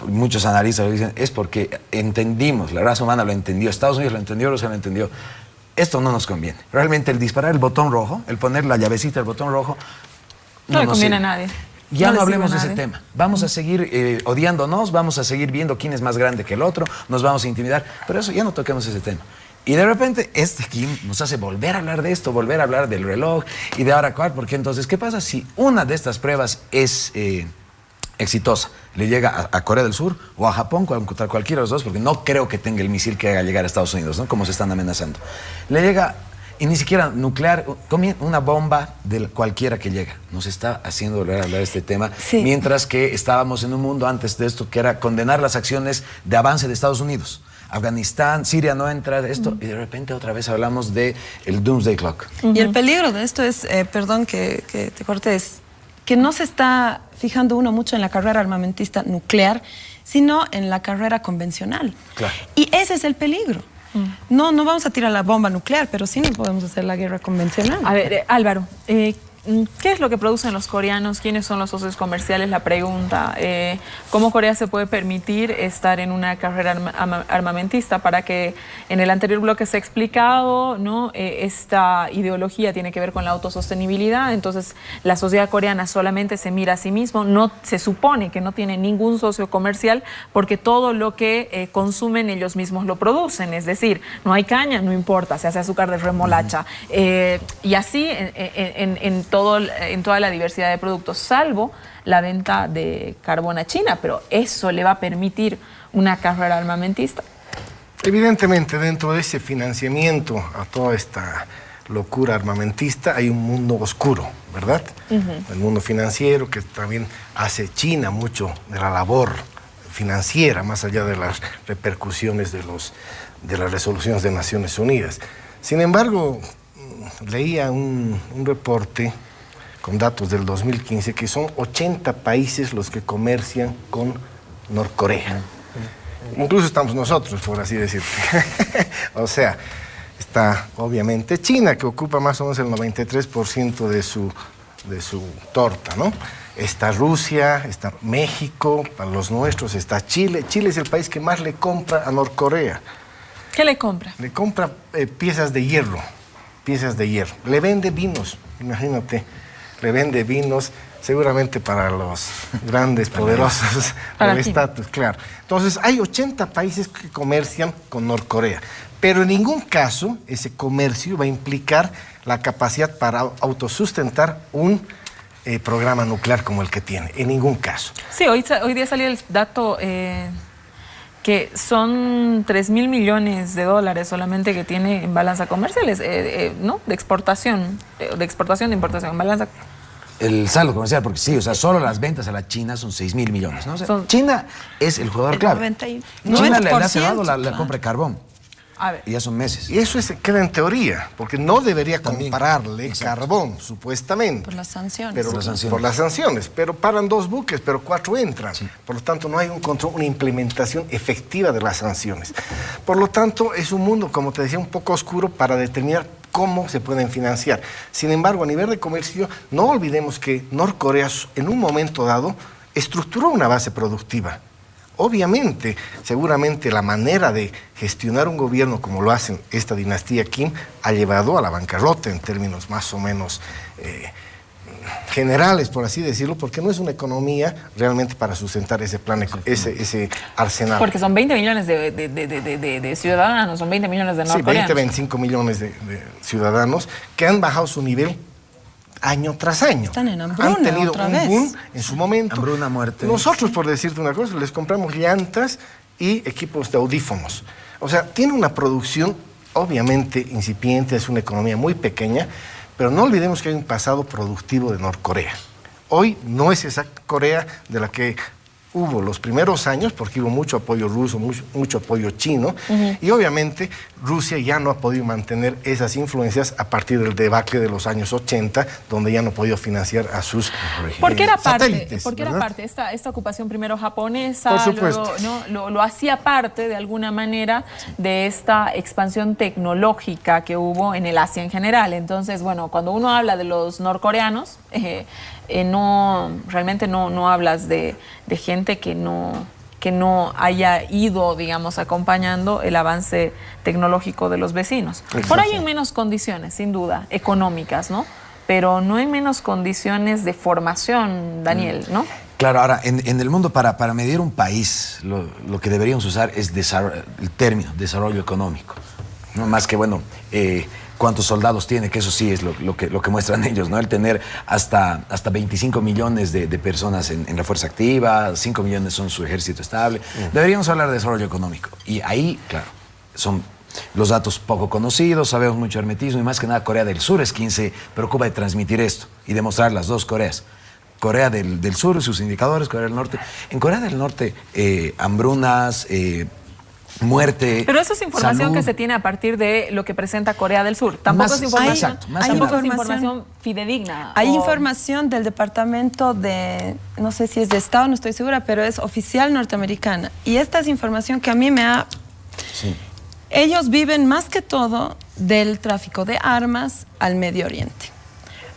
muchos analistas lo dicen, es porque entendimos, la raza humana lo entendió, Estados Unidos lo entendió, Rusia lo entendió. Esto no nos conviene. Realmente el disparar el botón rojo, el poner la llavecita del botón rojo, no le conviene a nadie. Ya no le hablemos sirve de a ese nadie. tema. Vamos a seguir odiándonos, vamos a seguir viendo quién es más grande que el otro, nos vamos a intimidar, pero eso ya no toquemos ese tema. Y de repente Kim nos hace volver a hablar de esto, volver a hablar del reloj y de ahora cuál, porque entonces, ¿qué pasa si una de estas pruebas es exitosa? Le llega a Corea del Sur o a Japón, contra cualquiera de los dos, porque no creo que tenga el misil que haga llegar a Estados Unidos, ¿no? Como se están amenazando. Le llega, y ni siquiera nuclear, una bomba de cualquiera que llega. Nos está haciendo volver a hablar de este tema, Sí. mientras que estábamos en un mundo antes de esto que era condenar las acciones de avance de Estados Unidos. Afganistán, Siria no entra esto, y de repente otra vez hablamos de el Doomsday Clock. Y el peligro de esto es, perdón que te corte, es que no se está fijando uno mucho en la carrera armamentista nuclear, sino en la carrera convencional. Claro. Y ese es el peligro. No vamos a tirar la bomba nuclear, pero sí no podemos hacer la guerra convencional. A ver, Álvaro, ¿qué es lo que producen los coreanos? ¿Quiénes son los socios comerciales? La pregunta. ¿Cómo Corea se puede permitir estar en una carrera armamentista? Para que en el anterior bloque se ha explicado, ¿no? Esta ideología tiene que ver con la autosostenibilidad. Entonces, la sociedad coreana solamente se mira a sí mismo. No, se supone que no tiene ningún socio comercial porque todo lo que consumen ellos mismos lo producen. Es decir, no hay caña, no importa, se hace azúcar de remolacha. Y así en toda la diversidad de productos, salvo la venta de carbón a China, pero eso le va a permitir una carrera armamentista. Evidentemente, dentro de ese financiamiento a toda esta locura armamentista hay un mundo oscuro, ¿verdad? El mundo financiero, que también hace China mucho de la labor financiera, más allá de las repercusiones de las resoluciones de Naciones Unidas. Sin embargo, leía un reporte con datos del 2015 que son 80 países los que comercian con Norcorea. Incluso estamos nosotros, por así decirlo. O sea, está obviamente China, que ocupa más o menos el 93% de su torta, ¿no? Está Rusia, está México, para los nuestros está Chile. Chile es el país que más le compra a Norcorea. ¿Qué le compra? Le compra piezas de hierro. Le vende vinos, imagínate. Le vende vinos, seguramente para los grandes, poderosos del estatus, claro. Entonces, hay 80 países que comercian con Norcorea, pero en ningún caso ese comercio va a implicar la capacidad para autosustentar un programa nuclear como el que tiene, en ningún caso. Sí, hoy día salió el dato que son 3.000 millones de dólares solamente que tiene en balanza comerciales, ¿no? De exportación, de importación, balanza. El saldo comercial, porque sí, o sea, solo las ventas a la China son 6.000 millones, ¿no? O sea, China es el jugador clave. China le ha cerrado la compra de carbón. A ver. Y ya son meses. Y eso queda en teoría, porque no debería compararle carbón, supuestamente. Por las sanciones. Pero, por las sanciones. Pero paran 2 buques, pero 4 entran. Sí. Por lo tanto, no hay un control, una implementación efectiva de las sanciones. Por lo tanto, es un mundo, como te decía, un poco oscuro para determinar cómo se pueden financiar. Sin embargo, a nivel de comercio, no olvidemos que Norcorea, en un momento dado, estructuró una base productiva. Obviamente, seguramente la manera de gestionar un gobierno como lo hacen esta dinastía Kim ha llevado a la bancarrota en términos más o menos generales, por así decirlo, porque no es una economía realmente para sustentar ese plan, ese arsenal. Porque son 20 millones de ciudadanos, son 20 millones de norcoreanos. Sí, 25 millones de ciudadanos que han bajado su nivel año tras año. Están en hambruna. Han tenido un boom en su momento. Hambruna, muerte. Nosotros, por decirte una cosa, les compramos llantas y equipos de audífonos. O sea, tiene una producción obviamente incipiente, es una economía muy pequeña, pero no olvidemos que hay un pasado productivo de Norcorea. Hoy no es esa Corea de la que hubo los primeros años, porque hubo mucho apoyo ruso, mucho apoyo chino, y obviamente Rusia ya no ha podido mantener esas influencias a partir del debacle de los años 80, donde ya no ha podido financiar a sus porque era parte, satélites. Porque ¿verdad? Era parte, esta ocupación primero japonesa, por supuesto, luego, lo hacía parte de alguna manera de esta expansión tecnológica que hubo en el Asia en general. Entonces, bueno, cuando uno habla de los norcoreanos, realmente no hablas de gente que no haya ido, digamos, acompañando el avance tecnológico de los vecinos. Por ahí en menos condiciones, sin duda, económicas, ¿no? Pero no en menos condiciones de formación, Daniel, ¿no? Claro, ahora, en el mundo, para medir un país, lo que deberíamos usar es el término desarrollo económico. No más que, bueno, cuántos soldados tiene, que eso sí es lo que muestran ellos, ¿no? El tener hasta 25 millones de personas en la fuerza activa, 5 millones son su ejército estable. Deberíamos hablar de desarrollo económico. Y ahí, claro, son los datos poco conocidos, sabemos mucho hermetismo, y más que nada Corea del Sur es quien se preocupa de transmitir esto y demostrar las dos Coreas. Corea del Sur y sus indicadores, Corea del Norte. En Corea del Norte, hambrunas, muerte. Pero eso es información salud, que se tiene a partir de lo que presenta Corea del Sur. Tampoco es información fidedigna. Hay información del Departamento de, no sé si es de Estado, no estoy segura, pero es oficial norteamericana. Y esta es información que a mí me ha... Sí. Ellos viven más que todo del tráfico de armas al Medio Oriente.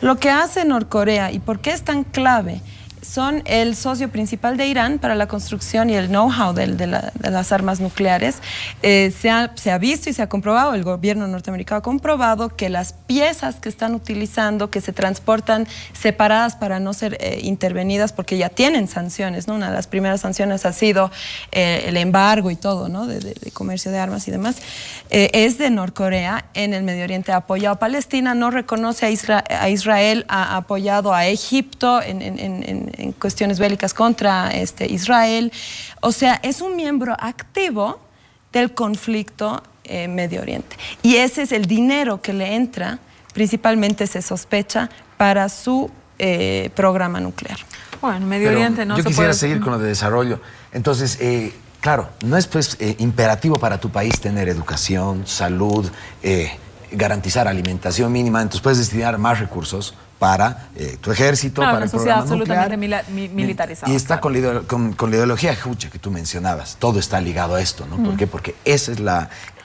Lo que hace Norcorea y por qué es tan clave son el socio principal de Irán para la construcción y el know-how de las armas nucleares. Se ha visto y se ha comprobado, el gobierno norteamericano ha comprobado que las piezas que están utilizando, que se transportan separadas para no ser intervenidas, porque ya tienen sanciones, ¿no? Una de las primeras sanciones ha sido el embargo y todo, ¿no? de comercio de armas y demás, es de Norcorea en el Medio Oriente. Ha apoyado a Palestina, no reconoce a Israel, ha apoyado a Egipto en cuestiones bélicas contra Israel. O sea, es un miembro activo del conflicto Medio Oriente. Y ese es el dinero que le entra, principalmente se sospecha, para su programa nuclear. Bueno, Medio Oriente no se puede... Yo quisiera seguir con lo de desarrollo. Entonces, claro, no es pues imperativo para tu país tener educación, salud, garantizar alimentación mínima, entonces puedes destinar más recursos para tu ejército, para el programa absolutamente nuclear. militarizada. Y está con la ideología jucha que tú mencionabas. Todo está ligado a esto, ¿no? ¿Por qué? Porque ese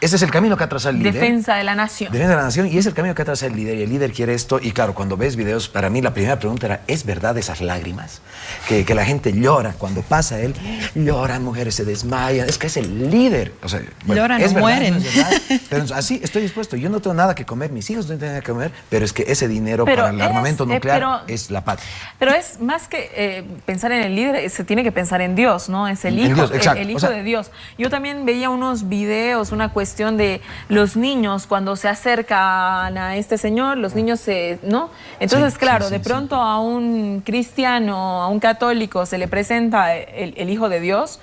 es el camino que ha trazado el líder. Defensa de la nación. Defensa de la nación, y es el camino que ha trazado el líder. Y el líder quiere esto. Y claro, cuando ves videos, para mí la primera pregunta era, ¿es verdad esas lágrimas? Que la gente llora cuando pasa él. Lloran, mujeres se desmayan. Es que es el líder. O sea, bueno, lloran, es no verdad, mueren. No es verdad, pero así estoy dispuesto. Yo no tengo nada que comer, mis hijos no tienen nada que comer, pero es que ese dinero para el armamento nuclear es la patria. Pero es más que pensar en el líder, se tiene que pensar en Dios, ¿no? Es el hijo, Dios, exacto. el hijo de Dios. Yo también veía unos videos, una cuestión de los niños cuando se acercan a este señor, los niños ¿no? Entonces, sí, claro, sí, de pronto a un cristiano, a un católico se le presenta el hijo de Dios,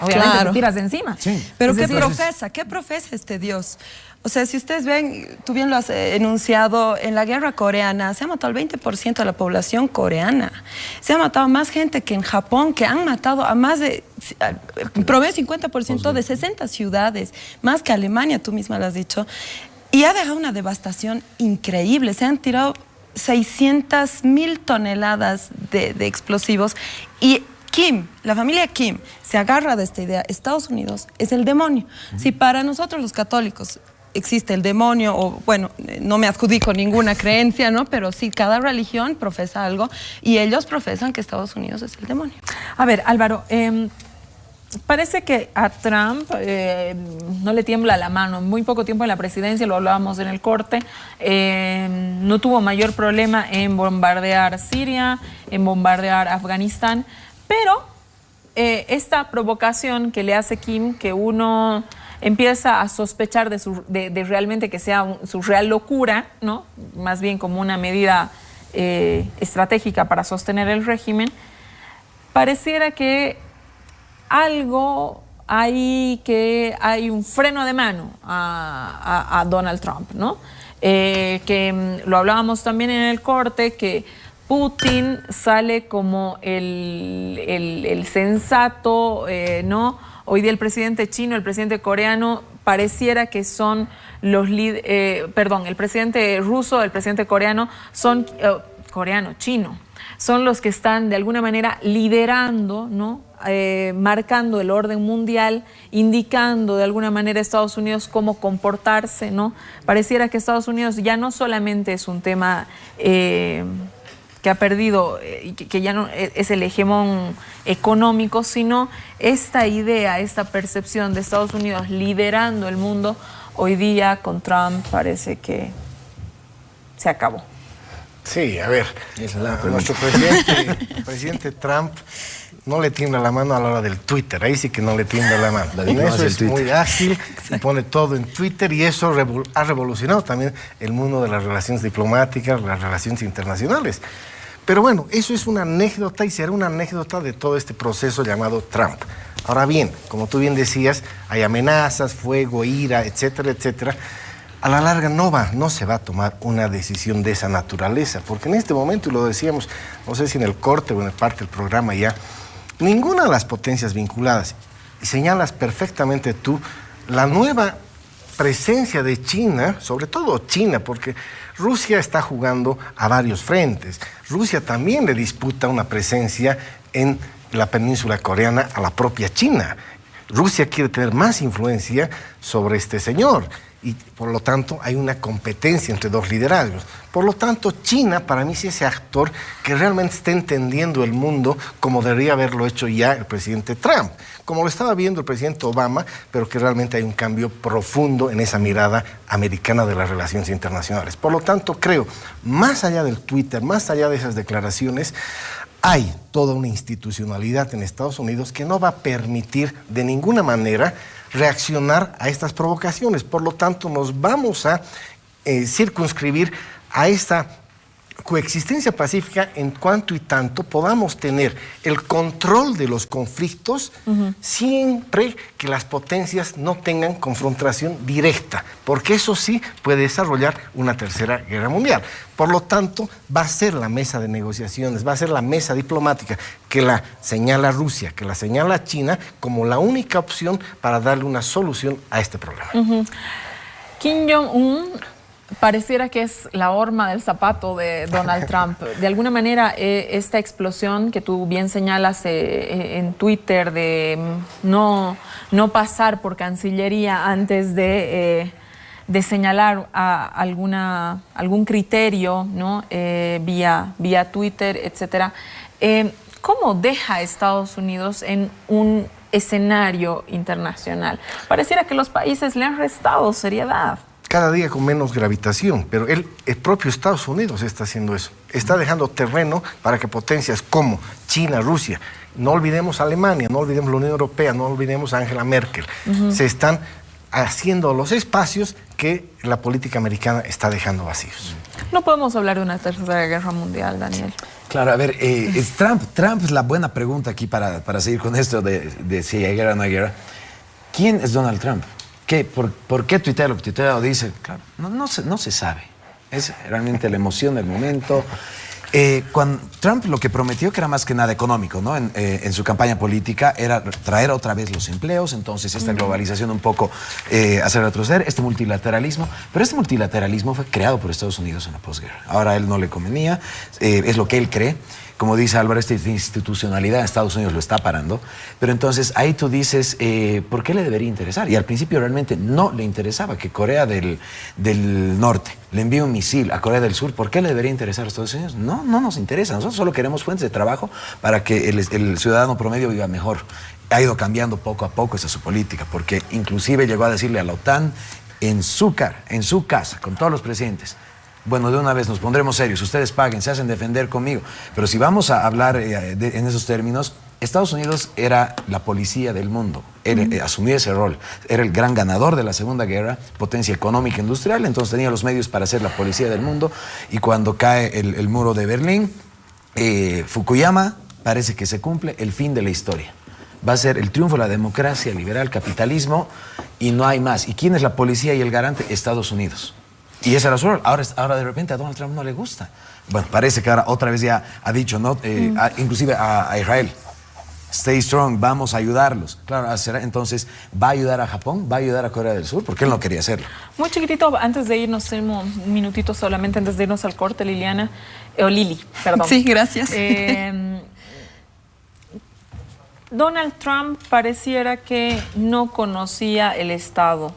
obviamente Claro. te tiras de encima. Sí. Pero Es ¿qué decir, profesa? ¿Qué profesa este Dios? O sea, si ustedes ven, tú bien lo has enunciado, en la guerra coreana se ha matado al 20% de la población coreana. Se ha matado más gente que en Japón, que han matado a más de, promedio 50% de 60 ciudades, más que Alemania, tú misma lo has dicho. Y ha dejado una devastación increíble. Se han tirado 600.000 toneladas de explosivos y Kim, la familia Kim, se agarra de esta idea. Estados Unidos es el demonio. Si para nosotros los católicos existe el demonio, o bueno, no me adjudico ninguna creencia, ¿no? Pero sí, cada religión profesa algo y ellos profesan que Estados Unidos es el demonio. A ver, Álvaro, parece que a Trump no le tiembla la mano. En muy poco tiempo en la presidencia, lo hablábamos en el corte, no tuvo mayor problema en bombardear Siria, en bombardear Afganistán, pero esta provocación que le hace Kim, que uno empieza a sospechar de realmente que sea su real locura, ¿no? Más bien como una medida estratégica para sostener el régimen, pareciera que algo ahí, que hay un freno de mano a Donald Trump, ¿no? Que lo hablábamos también en el corte, que Putin sale como el sensato, ¿no? Hoy día el presidente chino, el presidente coreano, pareciera que son los el presidente ruso, el presidente coreano, son chino, son los que están de alguna manera liderando, ¿no? Marcando el orden mundial, indicando de alguna manera a Estados Unidos cómo comportarse, ¿no? Pareciera que Estados Unidos ya no solamente es un tema que ha perdido, que ya no es el hegemón económico, sino esta idea, esta percepción de Estados Unidos liderando el mundo, hoy día con Trump parece que se acabó. Sí, a ver, nuestro presidente Trump no le tiembla la mano a la hora del Twitter, ahí sí que no le tiembla la mano. En eso es muy ágil, y pone todo en Twitter, y eso ha revolucionado también el mundo de las relaciones diplomáticas, las relaciones internacionales. Pero bueno, eso es una anécdota y será una anécdota de todo este proceso llamado Trump. Ahora bien, como tú bien decías, hay amenazas, fuego, ira, etcétera, etcétera. A la larga no se va a tomar una decisión de esa naturaleza, porque en este momento, y lo decíamos, no sé si en el corte o en parte del programa ya, ninguna de las potencias vinculadas, y señalas perfectamente tú, la nueva presencia de China, sobre todo China, porque Rusia está jugando a varios frentes. Rusia también le disputa una presencia en la península coreana a la propia China. Rusia quiere tener más influencia sobre este señor. y por lo tanto hay una competencia entre dos liderazgos. Por lo tanto, China para mí sí es ese actor que realmente está entendiendo el mundo como debería haberlo hecho ya el presidente Trump, como lo estaba viendo el presidente Obama, pero que realmente hay un cambio profundo en esa mirada americana de las relaciones internacionales. Por lo tanto, creo, más allá del Twitter, más allá de esas declaraciones, hay toda una institucionalidad en Estados Unidos que no va a permitir de ninguna manera reaccionar a estas provocaciones. Por lo tanto, nos vamos a circunscribir a esta coexistencia pacífica en cuanto y tanto podamos tener el control de los conflictos siempre que las potencias no tengan confrontación directa, porque eso sí puede desarrollar una tercera guerra mundial. Por lo tanto, va a ser la mesa de negociaciones, va a ser la mesa diplomática que la señala Rusia, que la señala China como la única opción para darle una solución a este problema. Kim Jong-un pareciera que es la horma del zapato de Donald Trump. De alguna manera, esta explosión que tú bien señalas en Twitter de no pasar por Cancillería antes de señalar algún criterio, ¿no? vía Twitter, etcétera. ¿Cómo deja a Estados Unidos en un escenario internacional? Pareciera que los países le han restado seriedad. Cada día con menos gravitación, pero el propio Estados Unidos está haciendo eso. Está dejando terreno para que potencias como China, Rusia, no olvidemos Alemania, no olvidemos la Unión Europea, no olvidemos a Angela Merkel, se están haciendo los espacios que la política americana está dejando vacíos. No podemos hablar de una tercera guerra mundial, Daniel. Claro, a ver, Trump es la buena pregunta aquí para seguir con esto de si hay guerra o no hay guerra. ¿Quién es Donald Trump? ¿Por qué tuitea lo que tuitea o dice? Claro, no se sabe. Es realmente la emoción del momento. Cuando Trump lo que prometió, que era más que nada económico, ¿no? En su campaña política, era traer otra vez los empleos, entonces esta globalización un poco hacer retroceder, este multilateralismo. Pero este multilateralismo fue creado por Estados Unidos en la posguerra. Ahora a él no le convenía, es lo que él cree. Como dice Álvaro, esta institucionalidad en Estados Unidos lo está parando. Pero entonces ahí tú dices, ¿por qué le debería interesar? Y al principio realmente no le interesaba que Corea del Norte le envíe un misil a Corea del Sur. ¿Por qué le debería interesar a Estados Unidos? No nos interesa. Nosotros solo queremos fuentes de trabajo para que el ciudadano promedio viva mejor. Ha ido cambiando poco a poco esa su política, porque inclusive llegó a decirle a la OTAN en su cara, en su casa, con todos los presidentes: bueno, de una vez nos pondremos serios, ustedes paguen, se hacen defender conmigo. Pero si vamos a hablar en esos términos, Estados Unidos era la policía del mundo, asumía ese rol, era el gran ganador de la Segunda Guerra, potencia económica e industrial, entonces tenía los medios para ser la policía del mundo. Y cuando cae el muro de Berlín, Fukuyama, parece que se cumple el fin de la historia. Va a ser el triunfo de la democracia liberal, capitalismo, y no hay más. ¿Y quién es la policía y el garante? Estados Unidos. Y ese era su rol. Ahora de repente a Donald Trump no le gusta. Bueno, parece que ahora otra vez ya ha dicho, ¿no? Inclusive a Israel: stay strong, vamos a ayudarlos. Claro, entonces, ¿va a ayudar a Japón? ¿Va a ayudar a Corea del Sur? Porque él no quería hacerlo. Muy chiquitito, antes de irnos, tenemos un minutito solamente antes de irnos al corte, Liliana, o Lili, perdón. Sí, gracias. Donald Trump pareciera que no conocía el Estado,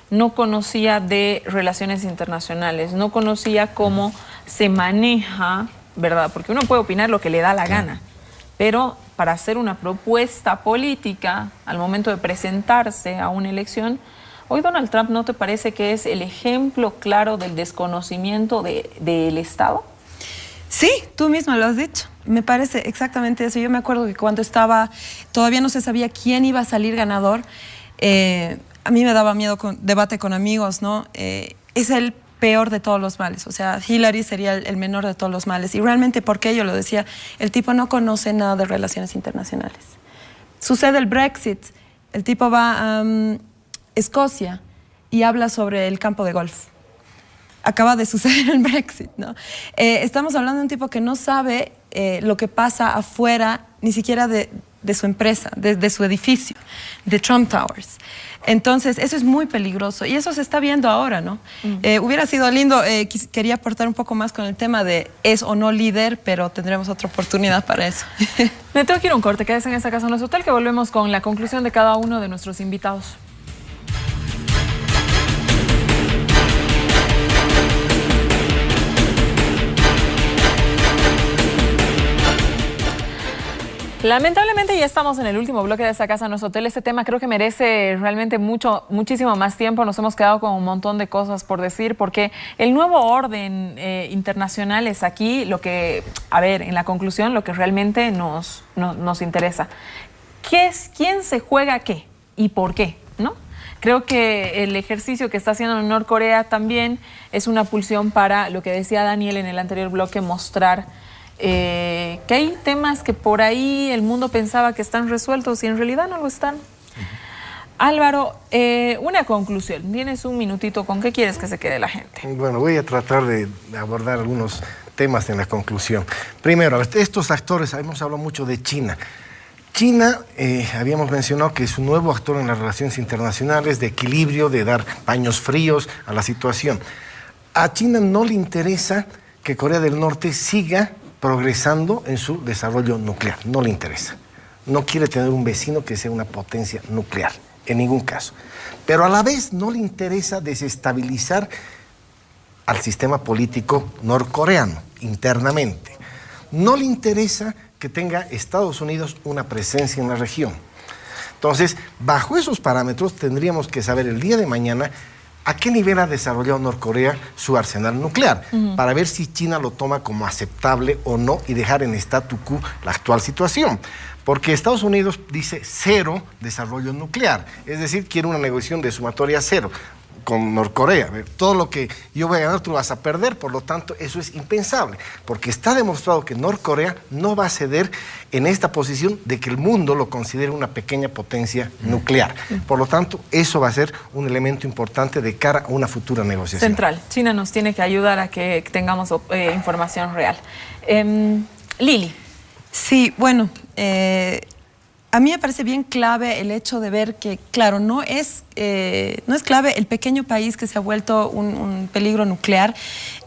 no conocía de relaciones internacionales, no conocía cómo se maneja, ¿verdad? Porque uno puede opinar lo que le da la gana, pero para hacer una propuesta política al momento de presentarse a una elección, hoy Donald Trump, ¿no te parece que es el ejemplo claro del desconocimiento del Estado? Sí, tú misma lo has dicho. Me parece exactamente eso. Yo me acuerdo que cuando todavía no se sabía quién iba a salir ganador, a mí me daba miedo debate con amigos, ¿no? Es el peor de todos los males. O sea, Hillary sería el menor de todos los males. Y realmente, ¿por qué? Yo lo decía, el tipo no conoce nada de relaciones internacionales. Sucede el Brexit, el tipo va a Escocia y habla sobre el campo de golf. Acaba de suceder el Brexit, ¿no? Estamos hablando de un tipo que no sabe lo que pasa afuera, ni siquiera de su empresa, de su edificio, de Trump Towers. Entonces, eso es muy peligroso y eso se está viendo ahora, ¿no? Hubiera sido lindo, quería aportar un poco más con el tema de es o no líder, pero tendremos otra oportunidad para eso. Me tengo que ir a un corte, quédese en esta casa en nuestro hotel, que volvemos con la conclusión de cada uno de nuestros invitados. Lamentablemente ya estamos en el último bloque de esta Casa No es Hotel. Este tema creo que merece realmente muchísimo más tiempo. Nos hemos quedado con un montón de cosas por decir porque el nuevo orden internacional es aquí lo que, a ver, en la conclusión, lo que realmente nos interesa. ¿Quién se juega qué y por qué? ¿No? Creo que el ejercicio que está haciendo Norcorea también es una pulsión para, lo que decía Daniel en el anterior bloque, mostrar que hay temas que por ahí el mundo pensaba que están resueltos y en realidad no lo están. Álvaro, una conclusión. Tienes un minutito. ¿Con qué quieres que se quede la gente? Bueno, voy a tratar de abordar algunos temas en la conclusión. Primero, estos actores, hemos hablado mucho de China. China, habíamos mencionado que es un nuevo actor en las relaciones internacionales, de equilibrio, de dar paños fríos a la situación. A China no le interesa que Corea del Norte siga progresando en su desarrollo nuclear. No le interesa. No quiere tener un vecino que sea una potencia nuclear, en ningún caso. Pero a la vez no le interesa desestabilizar al sistema político norcoreano internamente. No le interesa que tenga Estados Unidos una presencia en la región. Entonces, bajo esos parámetros tendríamos que saber el día de mañana a qué nivel ha desarrollado Norcorea su arsenal nuclear, para ver si China lo toma como aceptable o no y dejar en statu quo la actual situación. Porque Estados Unidos dice cero desarrollo nuclear, es decir, quiere una negociación de sumatoria cero con Norcorea. Todo lo que yo voy a ganar tú vas a perder, por lo tanto eso es impensable, porque está demostrado que Norcorea no va a ceder en esta posición de que el mundo lo considere una pequeña potencia nuclear. Por lo tanto, eso va a ser un elemento importante de cara a una futura negociación. Central. China nos tiene que ayudar a que tengamos información real. Lili. Sí, bueno, a mí me parece bien clave el hecho de ver que, claro, no es clave el pequeño país que se ha vuelto un peligro nuclear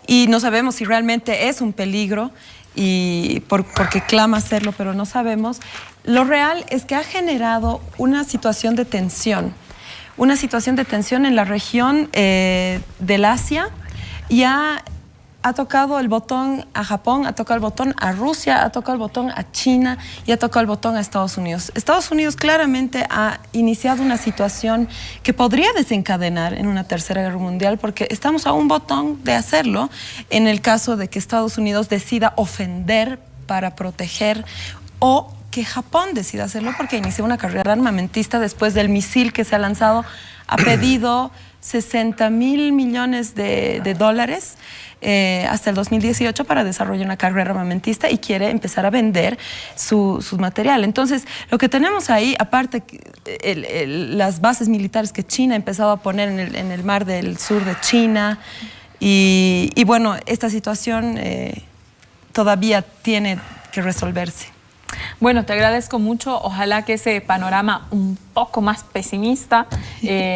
y no sabemos si realmente es un peligro y porque clama serlo, pero no sabemos. Lo real es que ha generado una situación de tensión en la región del Asia y ha tocado el botón a Japón, ha tocado el botón a Rusia, ha tocado el botón a China y ha tocado el botón a Estados Unidos. Estados Unidos claramente ha iniciado una situación que podría desencadenar en una tercera guerra mundial porque estamos a un botón de hacerlo en el caso de que Estados Unidos decida ofender para proteger o que Japón decida hacerlo porque inició una carrera armamentista después del misil que se ha lanzado. Ha pedido 60.000 millones de dólares hasta el 2018 para desarrollar una carrera armamentista y quiere empezar a vender su material. Entonces, lo que tenemos ahí, aparte las bases militares que China ha empezado a poner en el mar del sur de China y bueno, esta situación todavía tiene que resolverse. Bueno, te agradezco mucho. Ojalá que ese panorama un poco más pesimista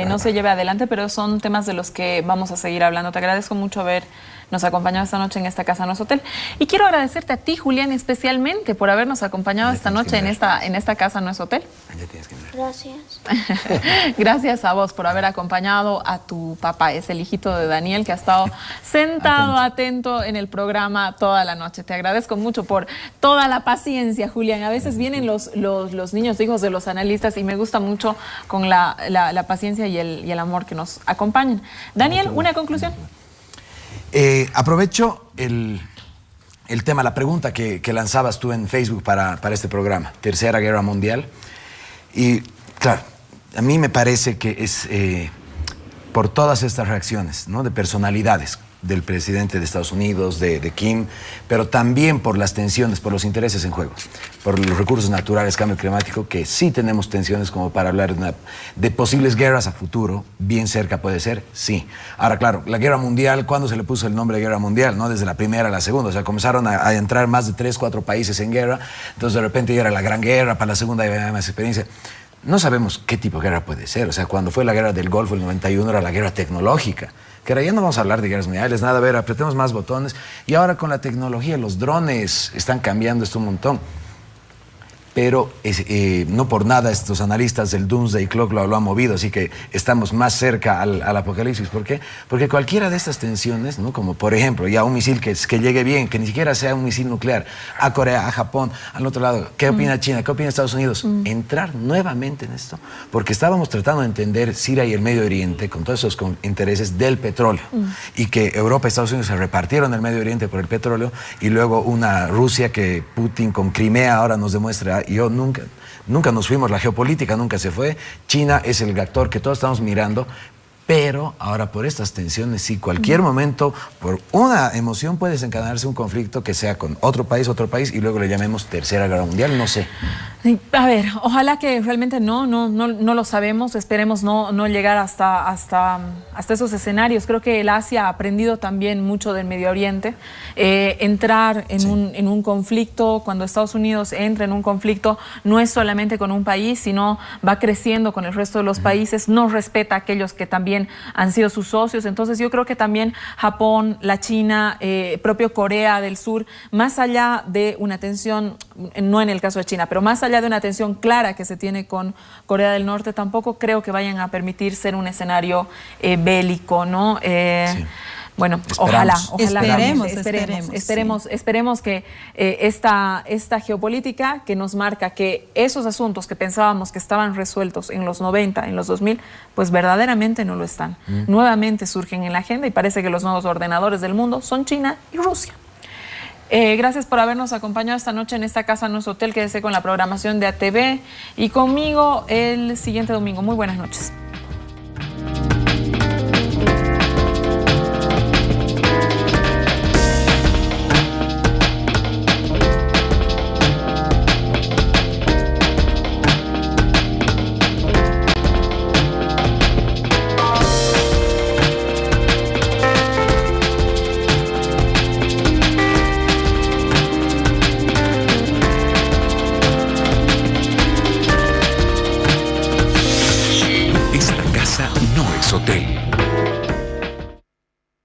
no se lleve adelante, pero son temas de los que vamos a seguir hablando. Te agradezco mucho habernos acompañado esta noche en esta Casa No es Hotel. Y quiero agradecerte a ti, Julián, especialmente por habernos acompañado esta noche en esta Casa No es Hotel. Gracias. Gracias a vos por haber acompañado a tu papá, es el hijito de Daniel que ha estado sentado, atento en el programa toda la noche. Te agradezco mucho por toda la paciencia, Julián. A veces vienen los niños hijos de los analistas y me gusta mucho con la paciencia y el amor que nos acompañan. Daniel, una conclusión. Aprovecho el tema, la pregunta que lanzabas tú en Facebook para este programa, Tercera Guerra Mundial. Y claro, a mí me parece que es por todas estas reacciones, ¿no?, de personalidades del presidente de Estados Unidos, de Kim, pero también por las tensiones, por los intereses en juego, por los recursos naturales, cambio climático, que sí tenemos tensiones como para hablar de posibles guerras a futuro, bien cerca puede ser, sí. Ahora, claro, la guerra mundial, ¿cuándo se le puso el nombre de guerra mundial? ¿No? Desde la primera a la segunda, o sea, comenzaron a entrar más de 3, 4 países en guerra, entonces de repente ya era la gran guerra, para la segunda había más experiencia. No sabemos qué tipo de guerra puede ser, o sea, cuando fue la guerra del Golfo, el 91, era la guerra tecnológica, que ahora ya no vamos a hablar de guerras mundiales, nada, a ver, apretemos más botones, y ahora con la tecnología, los drones están cambiando esto un montón. pero no por nada estos analistas del Doomsday Clock lo han movido, así que estamos más cerca al apocalipsis. ¿Por qué? Porque cualquiera de estas tensiones, ¿no? Como por ejemplo, ya un misil que llegue bien, que ni siquiera sea un misil nuclear, a Corea, a Japón, al otro lado, ¿qué opina China? ¿Qué opina Estados Unidos? Entrar nuevamente en esto, porque estábamos tratando de entender Siria y el Medio Oriente con todos esos intereses del petróleo, y que Europa y Estados Unidos se repartieron el Medio Oriente por el petróleo, y luego una Rusia que Putin con Crimea ahora nos demuestra. Y yo nunca nos fuimos, la geopolítica nunca se fue. China es el actor que todos estamos mirando, pero ahora por estas tensiones, sí, cualquier momento, por una emoción puede desencadenarse un conflicto que sea con otro país, y luego le llamemos Tercera Guerra Mundial, no sé. A ver, ojalá que realmente no lo sabemos, esperemos no llegar hasta esos escenarios. Creo que el Asia ha aprendido también mucho del Medio Oriente. Entrar en un conflicto, cuando Estados Unidos entra en un conflicto, no es solamente con un país, sino va creciendo con el resto de los países, no respeta a aquellos que también han sido sus socios. Entonces yo creo que también Japón, la China, propio Corea del Sur, más allá de una tensión, no en el caso de China, pero más allá de una tensión clara que se tiene con Corea del Norte, tampoco creo que vayan a permitir ser un escenario bélico, ¿no? Sí. Bueno, Esperamos. esperemos que esta geopolítica que nos marca que esos asuntos que pensábamos que estaban resueltos en los 90, en los 2000, pues verdaderamente no lo están. Nuevamente surgen en la agenda y parece que los nuevos ordenadores del mundo son China y Rusia. Gracias por habernos acompañado esta noche en esta casa, en nuestro hotel. Quédese con la programación de ATV y conmigo el siguiente domingo. Muy buenas noches.